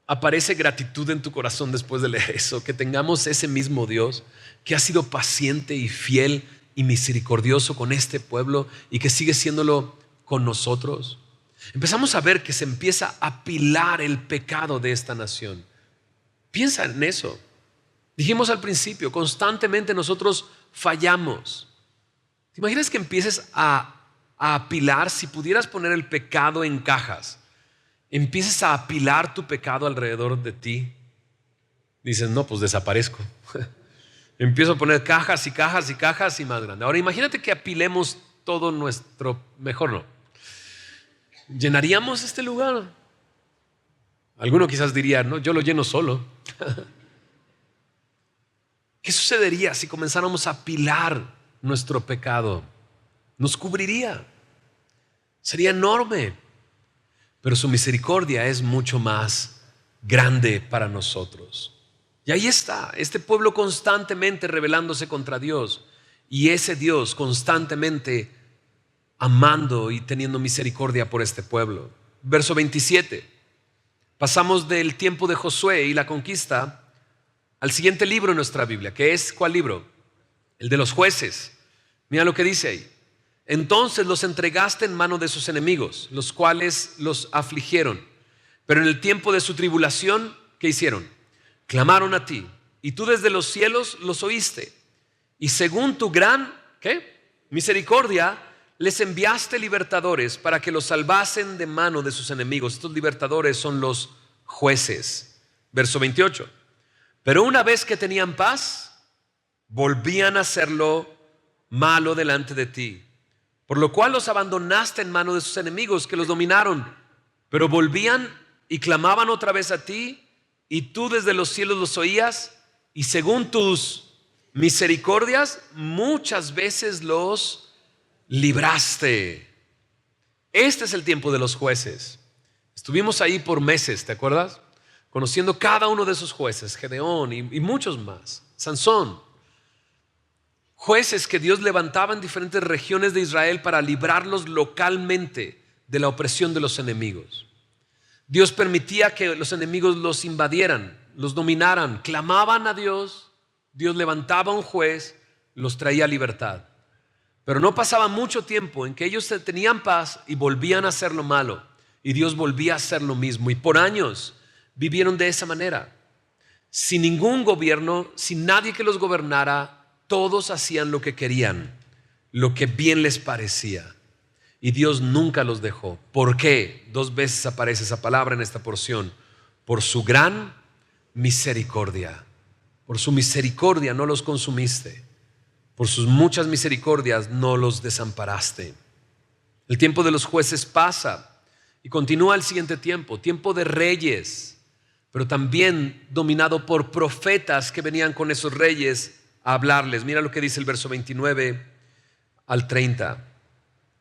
A: aparece gratitud en tu corazón después de leer eso, que tengamos ese mismo Dios que ha sido paciente y fiel y misericordioso con este pueblo y que sigue siéndolo con nosotros. Empezamos a ver que se empieza a apilar el pecado de esta nación. Piensa en eso. Dijimos al principio, constantemente nosotros fallamos. ¿Te imaginas que empieces a apilar? Si pudieras poner el pecado en cajas, empieces a apilar tu pecado alrededor de ti, dices, no, pues desaparezco. Empiezo a poner cajas y cajas y cajas y más grande. Ahora imagínate que apilemos todo nuestro, mejor no, ¿llenaríamos este lugar? Alguno quizás diría, no, yo lo lleno solo. ¿Qué sucedería si comenzáramos a apilar nuestro pecado? Nos cubriría. Sería enorme. Pero su misericordia es mucho más grande para nosotros. Y ahí está, este pueblo constantemente rebelándose contra Dios, y ese Dios constantemente amando y teniendo misericordia por este pueblo. Verso 27. Pasamos del tiempo de Josué y la conquista al siguiente libro en nuestra Biblia, que es, ¿cuál libro? El de los jueces. Mira lo que dice ahí. Entonces los entregaste en mano de sus enemigos, los cuales los afligieron. Pero en el tiempo de su tribulación, ¿qué hicieron? Clamaron a ti, y tú desde los cielos los oíste. Y según tu gran, misericordia, les enviaste libertadores para que los salvasen de mano de sus enemigos. Estos libertadores son los jueces. Verso 28. Pero una vez que tenían paz, volvían a hacerlo malo delante de ti. por lo cual los abandonaste en mano de sus enemigos que los dominaron, pero volvían y clamaban otra vez a ti, y tú desde los cielos los oías, y según tus misericordias muchas veces los libraste. Este es el tiempo de los jueces. Estuvimos ahí por meses, ¿te acuerdas? Conociendo cada uno de esos jueces, Gedeón y muchos más, Sansón. Jueces que Dios levantaba en diferentes regiones de Israel para librarlos localmente de la opresión de los enemigos. Dios permitía que los enemigos los invadieran, los dominaran, clamaban a Dios, Dios levantaba un juez, los traía a libertad. Pero no pasaba mucho tiempo en que ellos tenían paz y volvían a hacer lo malo, y Dios volvía a hacer lo mismo, y por años vivieron de esa manera, sin ningún gobierno, sin nadie que los gobernara. Todos hacían lo que querían, lo que bien les parecía, y Dios nunca los dejó. ¿Por qué? 2 veces aparece esa palabra en esta porción: por su gran misericordia. Por su misericordia no los consumiste, por sus muchas misericordias no los desamparaste. El tiempo de los jueces pasa y continúa el siguiente tiempo, tiempo de reyes, pero también dominado por profetas que venían con esos reyes a hablarles. Mira lo que dice el verso 29 al 30.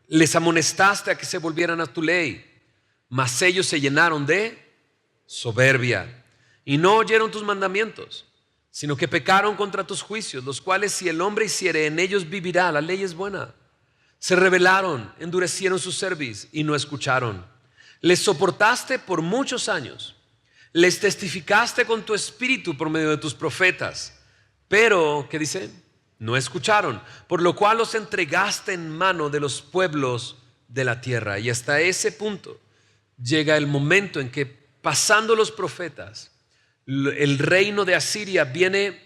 A: Les amonestaste a que se volvieran a tu ley, mas ellos se llenaron de soberbia y no oyeron tus mandamientos, sino que pecaron contra tus juicios, los cuales si el hombre hiciere, en ellos vivirá. La ley es buena. Se rebelaron, endurecieron su cerviz y no escucharon. Les soportaste por muchos años, les testificaste con tu espíritu por medio de tus profetas, pero, ¿qué dice? No escucharon, por lo cual los entregaste en mano de los pueblos de la tierra. Y hasta ese punto llega el momento en que, pasando los profetas, el reino de Asiria viene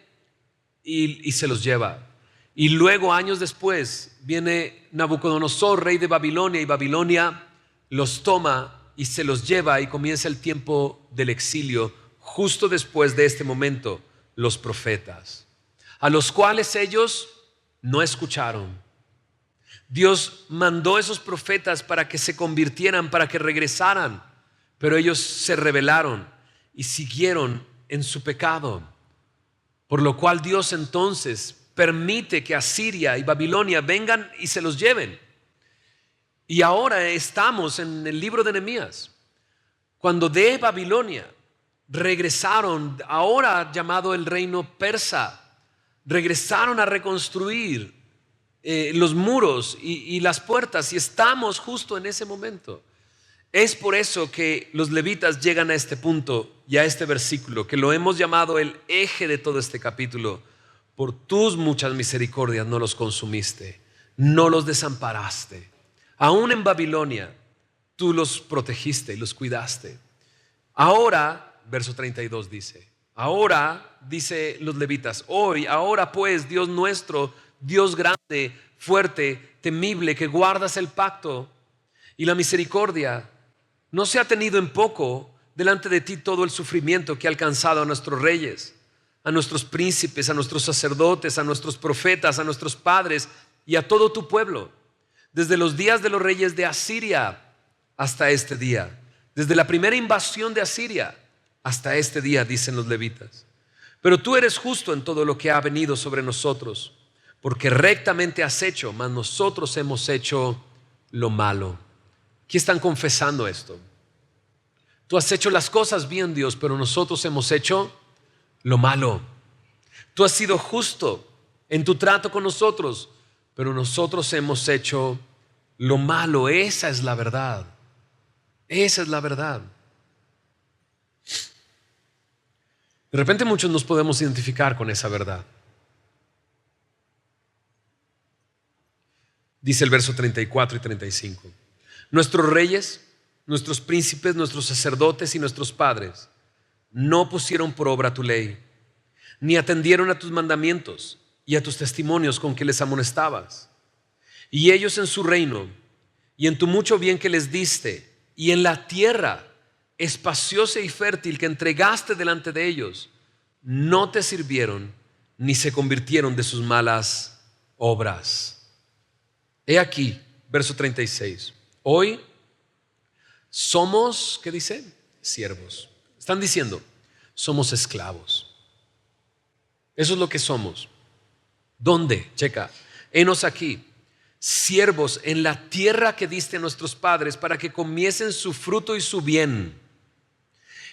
A: y se los lleva. Y luego, años después, viene Nabucodonosor, rey de Babilonia, y Babilonia los toma y se los lleva, y comienza el tiempo del exilio. Justo después de este momento, los profetas, a los cuales ellos no escucharon. Dios mandó esos profetas para que se convirtieran, para que regresaran, pero ellos se rebelaron y siguieron en su pecado, por lo cual Dios entonces permite que Asiria y Babilonia vengan y se los lleven. Y ahora estamos en el libro de Nehemías, cuando de Babilonia regresaron, ahora llamado el reino persa, regresaron a reconstruir los muros y las puertas, y estamos justo en ese momento. Es por eso que los levitas llegan a este punto y a este versículo, que lo hemos llamado el eje de todo este capítulo. Por tus muchas misericordias no los consumiste, no los desamparaste. Aún en Babilonia tú los protegiste y los cuidaste. Ahora, verso 32 dice, ahora, dice los levitas, hoy, ahora pues, Dios nuestro, Dios grande, fuerte, temible, que guardas el pacto y la misericordia, no se ha tenido en poco delante de ti todo el sufrimiento que ha alcanzado a nuestros reyes, a nuestros príncipes, a nuestros sacerdotes, a nuestros profetas, a nuestros padres y a todo tu pueblo, desde los días de los reyes de Asiria hasta este día, desde la primera invasión de Asiria hasta este día, dicen los levitas. Pero tú eres justo en todo lo que ha venido sobre nosotros, porque rectamente has hecho, mas nosotros hemos hecho lo malo. Aquí están confesando esto. Tú has hecho las cosas bien, Dios, pero nosotros hemos hecho lo malo. Tú has sido justo en tu trato con nosotros, pero nosotros hemos hecho lo malo. Esa es la verdad. Esa es la verdad. De repente muchos nos podemos identificar con esa verdad. Dice el verso 34 y 35. Nuestros reyes, nuestros príncipes, nuestros sacerdotes y nuestros padres no pusieron por obra tu ley, ni atendieron a tus mandamientos y a tus testimonios con que les amonestabas. Y ellos en su reino y en tu mucho bien que les diste y en la tierra espaciosa y fértil que entregaste delante de ellos, no te sirvieron ni se convirtieron de sus malas obras. He aquí, verso 36. Hoy somos, ¿qué dice? Siervos. Están diciendo, somos esclavos. Eso es lo que somos. ¿Dónde? Checa. Henos aquí, siervos en la tierra que diste a nuestros padres para que comiesen su fruto y su bien.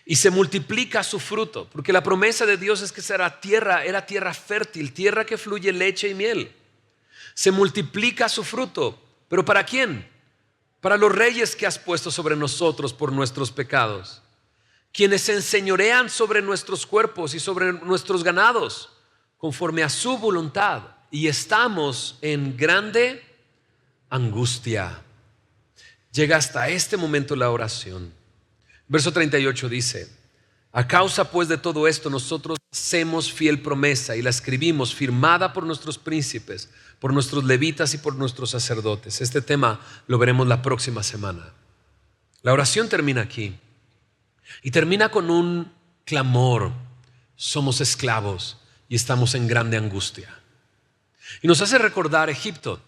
A: Y se multiplica su fruto, porque la promesa de Dios es que era tierra fértil, tierra que fluye leche y miel. Se multiplica su fruto, ¿pero para quién? Para los reyes que has puesto sobre nosotros por nuestros pecados, quienes se enseñorean sobre nuestros cuerpos y sobre nuestros ganados, conforme a su voluntad, y estamos en grande angustia. Llega hasta este momento la oración. Verso 38 dice, a causa pues de todo esto nosotros hacemos fiel promesa y la escribimos firmada por nuestros príncipes, por nuestros levitas y por nuestros sacerdotes. Este tema lo veremos la próxima semana. La oración termina aquí y termina con un clamor. Somos esclavos y estamos en grande angustia. Y nos hace recordar Egipto,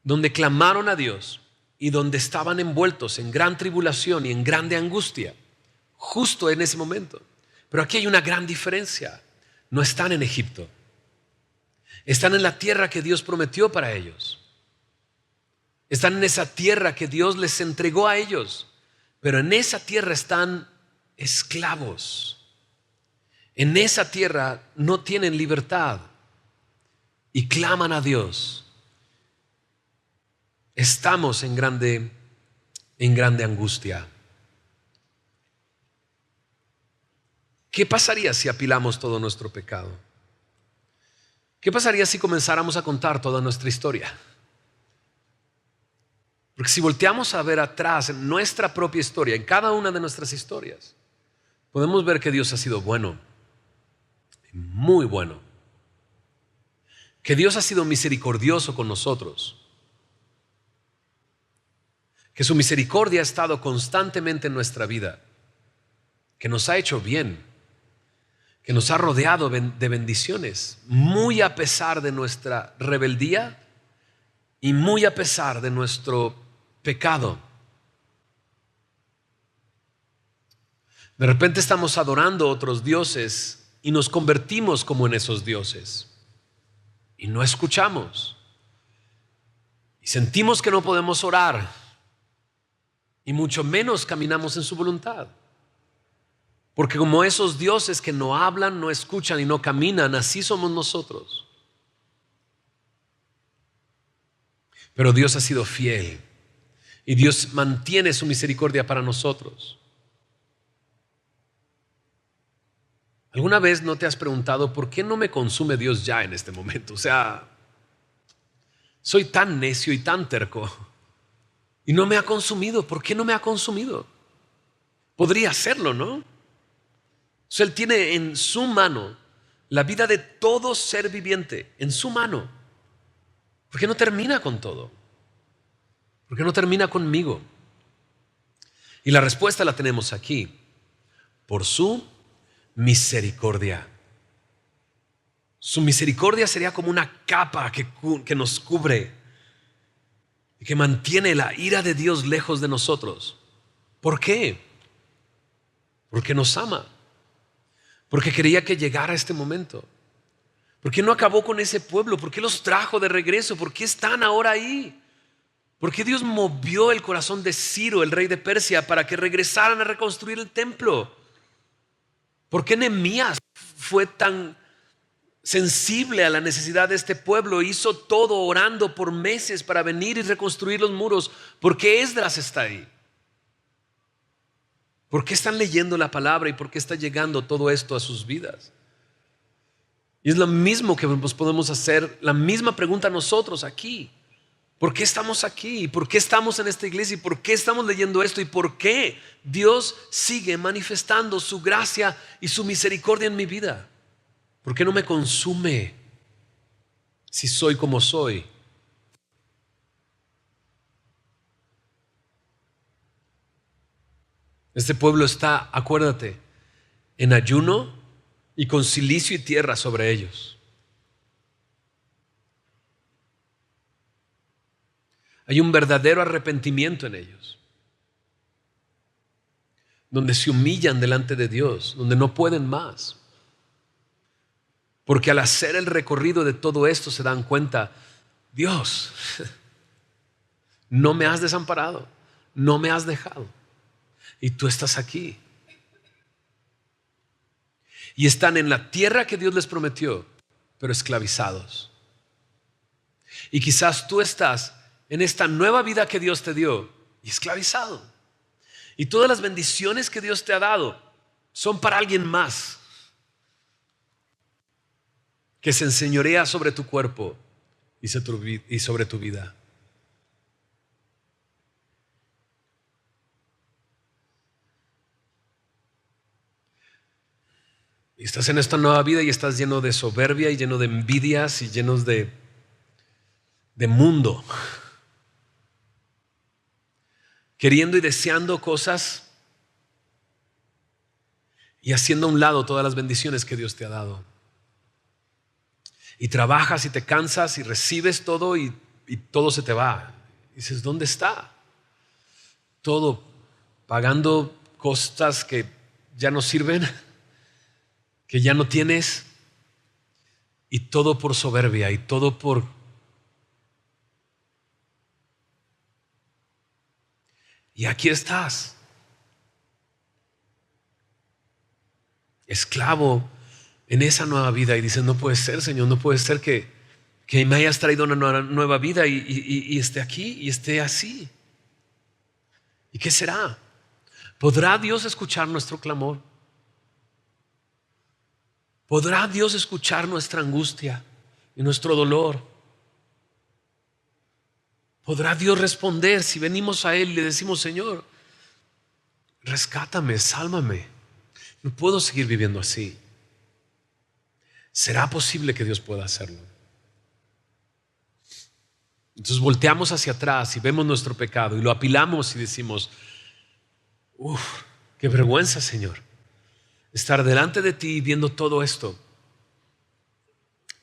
A: donde clamaron a Dios y donde estaban envueltos en gran tribulación y en grande angustia, justo en ese momento. Pero aquí hay una gran diferencia. No están en Egipto. Están en la tierra que Dios prometió para ellos. Están en esa tierra que Dios les entregó a ellos. Pero en esa tierra están esclavos. En esa tierra no tienen libertad y claman a Dios. Estamos en grande angustia. ¿Qué pasaría si apilamos todo nuestro pecado? ¿Qué pasaría si comenzáramos a contar toda nuestra historia? Porque si volteamos a ver atrás en nuestra propia historia, en cada una de nuestras historias, podemos ver que Dios ha sido bueno, muy bueno. Que Dios ha sido misericordioso con nosotros. Que su misericordia ha estado constantemente en nuestra vida. Que nos ha hecho bien. Que nos ha rodeado de bendiciones, muy a pesar de nuestra rebeldía y muy a pesar de nuestro pecado. De repente estamos adorando a otros dioses y nos convertimos como en esos dioses y no escuchamos y sentimos que no podemos orar y mucho menos caminamos en su voluntad. Porque como esos dioses que no hablan, no escuchan y no caminan, así somos nosotros. Pero Dios ha sido fiel y Dios mantiene su misericordia para nosotros. ¿Alguna vez no te has preguntado por qué no me consume Dios ya en este momento? O sea, soy tan necio y tan terco y no me ha consumido. ¿Por qué no me ha consumido? Podría hacerlo, ¿no? O sea, Él tiene en su mano la vida de todo ser viviente, en su mano. ¿Por qué no termina con todo? ¿Por qué no termina conmigo? Y la respuesta la tenemos aquí. Por su misericordia. Su misericordia sería como una capa que nos cubre y que mantiene la ira de Dios lejos de nosotros. ¿Por qué? Porque nos ama. Porque quería que llegara este momento. ¿Por qué no acabó con ese pueblo? ¿Por qué los trajo de regreso? ¿Por qué están ahora ahí? ¿Por qué Dios movió el corazón de Ciro, el rey de Persia, para que regresaran a reconstruir el templo? ¿Por qué Nehemías fue tan sensible a la necesidad de este pueblo? Hizo todo orando por meses para venir y reconstruir los muros. ¿Por qué Esdras está ahí? ¿Por qué están leyendo la palabra y por qué está llegando todo esto a sus vidas? Y es lo mismo que nos podemos hacer, la misma pregunta nosotros aquí. ¿Por qué estamos aquí? ¿Por qué estamos en esta iglesia? ¿Y por qué estamos leyendo esto? ¿Y por qué Dios sigue manifestando su gracia y su misericordia en mi vida? ¿Por qué no me consume si soy como soy? Este pueblo está, acuérdate, en ayuno y con cilicio y tierra sobre ellos. Hay un verdadero arrepentimiento en ellos, donde se humillan delante de Dios, donde no pueden más. Porque al hacer el recorrido de todo esto se dan cuenta, Dios, no me has desamparado, no me has dejado, y tú estás aquí. Y están en la tierra que Dios les prometió, pero esclavizados. Y quizás tú estás en esta nueva vida que Dios te dio y esclavizado. Y todas las bendiciones que Dios te ha dado son para alguien más que se enseñorea sobre tu cuerpo y sobre tu vida. Y estás en esta nueva vida y estás lleno de soberbia y lleno de envidias y llenos de mundo. Queriendo y deseando cosas y haciendo a un lado todas las bendiciones que Dios te ha dado. Y trabajas y te cansas y recibes todo y todo se te va. Y dices, ¿dónde está? Todo pagando cosas que ya no sirven, que ya no tienes, y todo por soberbia y todo por... Y aquí estás, esclavo en esa nueva vida, y dices, no puede ser, Señor, no puede ser que me hayas traído una nueva vida y esté aquí y esté así. ¿Y qué será? ¿Podrá Dios escuchar nuestro clamor? ¿Podrá Dios escuchar nuestra angustia y nuestro dolor? ¿Podrá Dios responder si venimos a Él y le decimos, Señor, rescátame, sálvame? No puedo seguir viviendo así. ¿Será posible que Dios pueda hacerlo? Entonces volteamos hacia atrás y vemos nuestro pecado y lo apilamos y decimos, qué vergüenza, Señor, estar delante de ti viendo todo esto.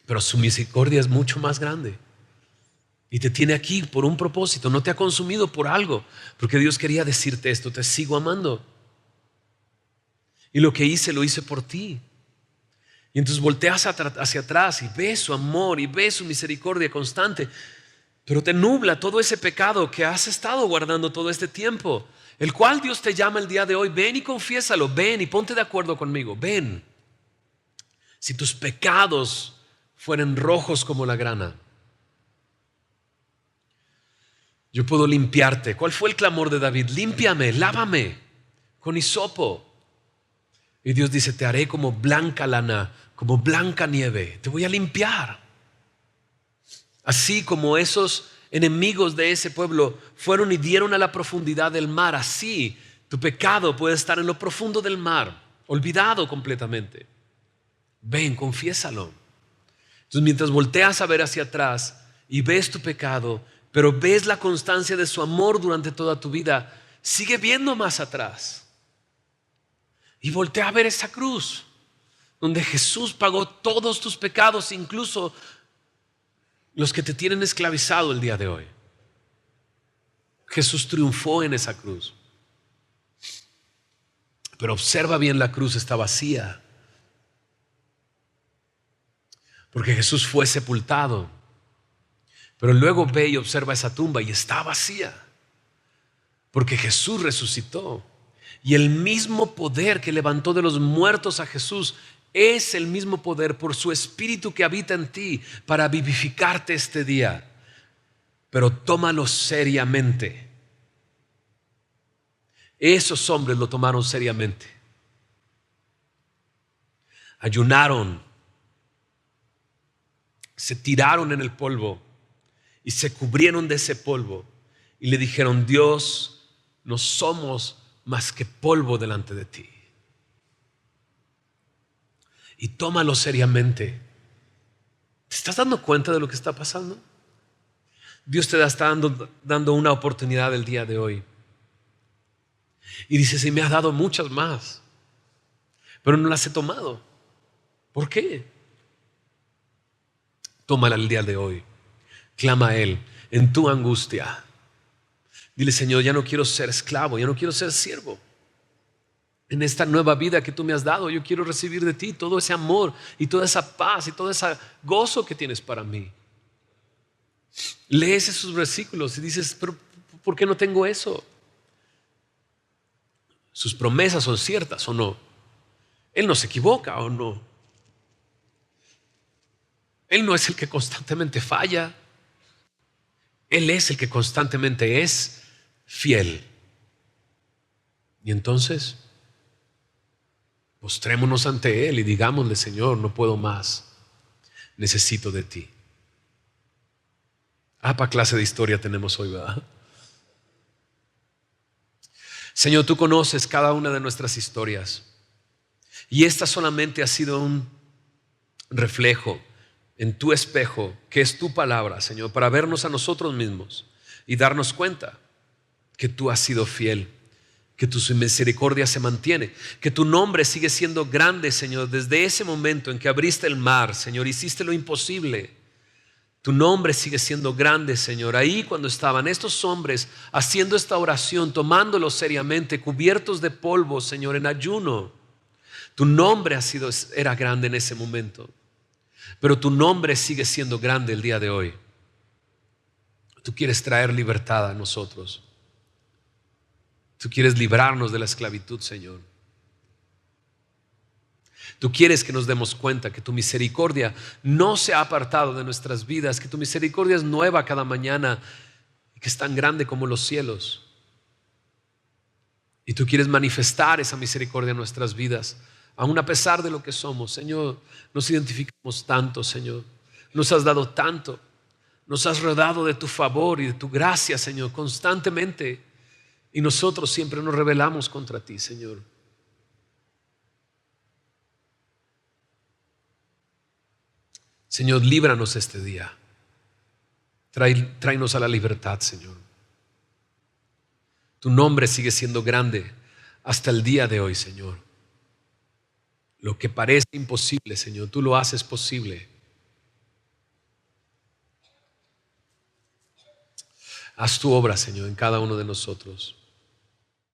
A: Pero su misericordia es mucho más grande y te tiene aquí por un propósito. No te ha consumido por algo, porque Dios quería decirte esto: te sigo amando y lo que hice lo hice por ti. Y entonces volteas hacia atrás y ves su amor y ves su misericordia constante, pero te nubla todo ese pecado que has estado guardando todo este tiempo, el cual Dios te llama el día de hoy. Ven y confiésalo, ven y ponte de acuerdo conmigo. Ven. Si tus pecados fueren rojos como la grana, yo puedo limpiarte. ¿Cuál fue el clamor de David? Límpiame, lávame con hisopo. Y Dios dice, te haré como blanca lana, como blanca nieve. Te voy a limpiar. Así como esos enemigos de ese pueblo fueron y dieron a la profundidad del mar, así tu pecado puede estar en lo profundo del mar, olvidado completamente. Ven, confiésalo. Entonces, mientras volteas a ver hacia atrás y ves tu pecado, pero ves la constancia de su amor durante toda tu vida, sigue viendo más atrás y voltea a ver esa cruz donde Jesús pagó todos tus pecados, incluso los que te tienen esclavizado el día de hoy. Jesús triunfó en esa cruz. Pero observa bien, la cruz está vacía, porque Jesús fue sepultado. Pero luego ve y observa esa tumba y está vacía, porque Jesús resucitó. Y el mismo poder que levantó de los muertos a Jesús es el mismo poder por su Espíritu que habita en ti para vivificarte este día. Pero tómalo seriamente. Esos hombres lo tomaron seriamente. Ayunaron, se tiraron en el polvo y se cubrieron de ese polvo y le dijeron, Dios, no somos más que polvo delante de ti. Y tómalo seriamente. ¿Te estás dando cuenta de lo que está pasando? Dios te está dando una oportunidad el día de hoy. Y dices, y me has dado muchas más, pero no las he tomado. ¿Por qué? Tómala el día de hoy. Clama a Él en tu angustia. Dile, Señor, ya no quiero ser esclavo, ya no quiero ser siervo. En esta nueva vida que tú me has dado, yo quiero recibir de ti todo ese amor y toda esa paz y todo ese gozo que tienes para mí. Lees esos versículos y dices, pero ¿por qué no tengo eso? Sus promesas son ciertas o no. Él no se equivoca o no. Él no es el que constantemente falla. Él es el que constantemente es fiel. Y entonces, postrémonos ante Él y digámosle, Señor, no puedo más. Necesito de ti. ¿Para clase de historia tenemos hoy, verdad? Señor, tú conoces cada una de nuestras historias. Y esta solamente ha sido un reflejo en tu espejo, que es tu palabra, Señor, para vernos a nosotros mismos y darnos cuenta que tú has sido fiel, que tu misericordia se mantiene, que tu nombre sigue siendo grande, Señor, desde ese momento en que abriste el mar, Señor, hiciste lo imposible. Tu nombre sigue siendo grande, Señor. Ahí cuando estaban estos hombres haciendo esta oración, tomándolo seriamente, cubiertos de polvo, Señor, en ayuno, tu nombre era grande en ese momento. Pero tu nombre sigue siendo grande el día de hoy. Tú quieres traer libertad a nosotros. Tú quieres librarnos de la esclavitud, Señor. Tú quieres que nos demos cuenta que tu misericordia no se ha apartado de nuestras vidas, que tu misericordia es nueva cada mañana y que es tan grande como los cielos. Y tú quieres manifestar esa misericordia en nuestras vidas, aun a pesar de lo que somos. Señor, nos identificamos tanto, Señor. Nos has dado tanto. Nos has rodeado de tu favor y de tu gracia, Señor, constantemente. Y nosotros siempre nos rebelamos contra ti, Señor. Señor, líbranos este día. Tráenos a la libertad, Señor. Tu nombre sigue siendo grande hasta el día de hoy, Señor. Lo que parece imposible, Señor, tú lo haces posible. Haz tu obra, Señor, en cada uno de nosotros.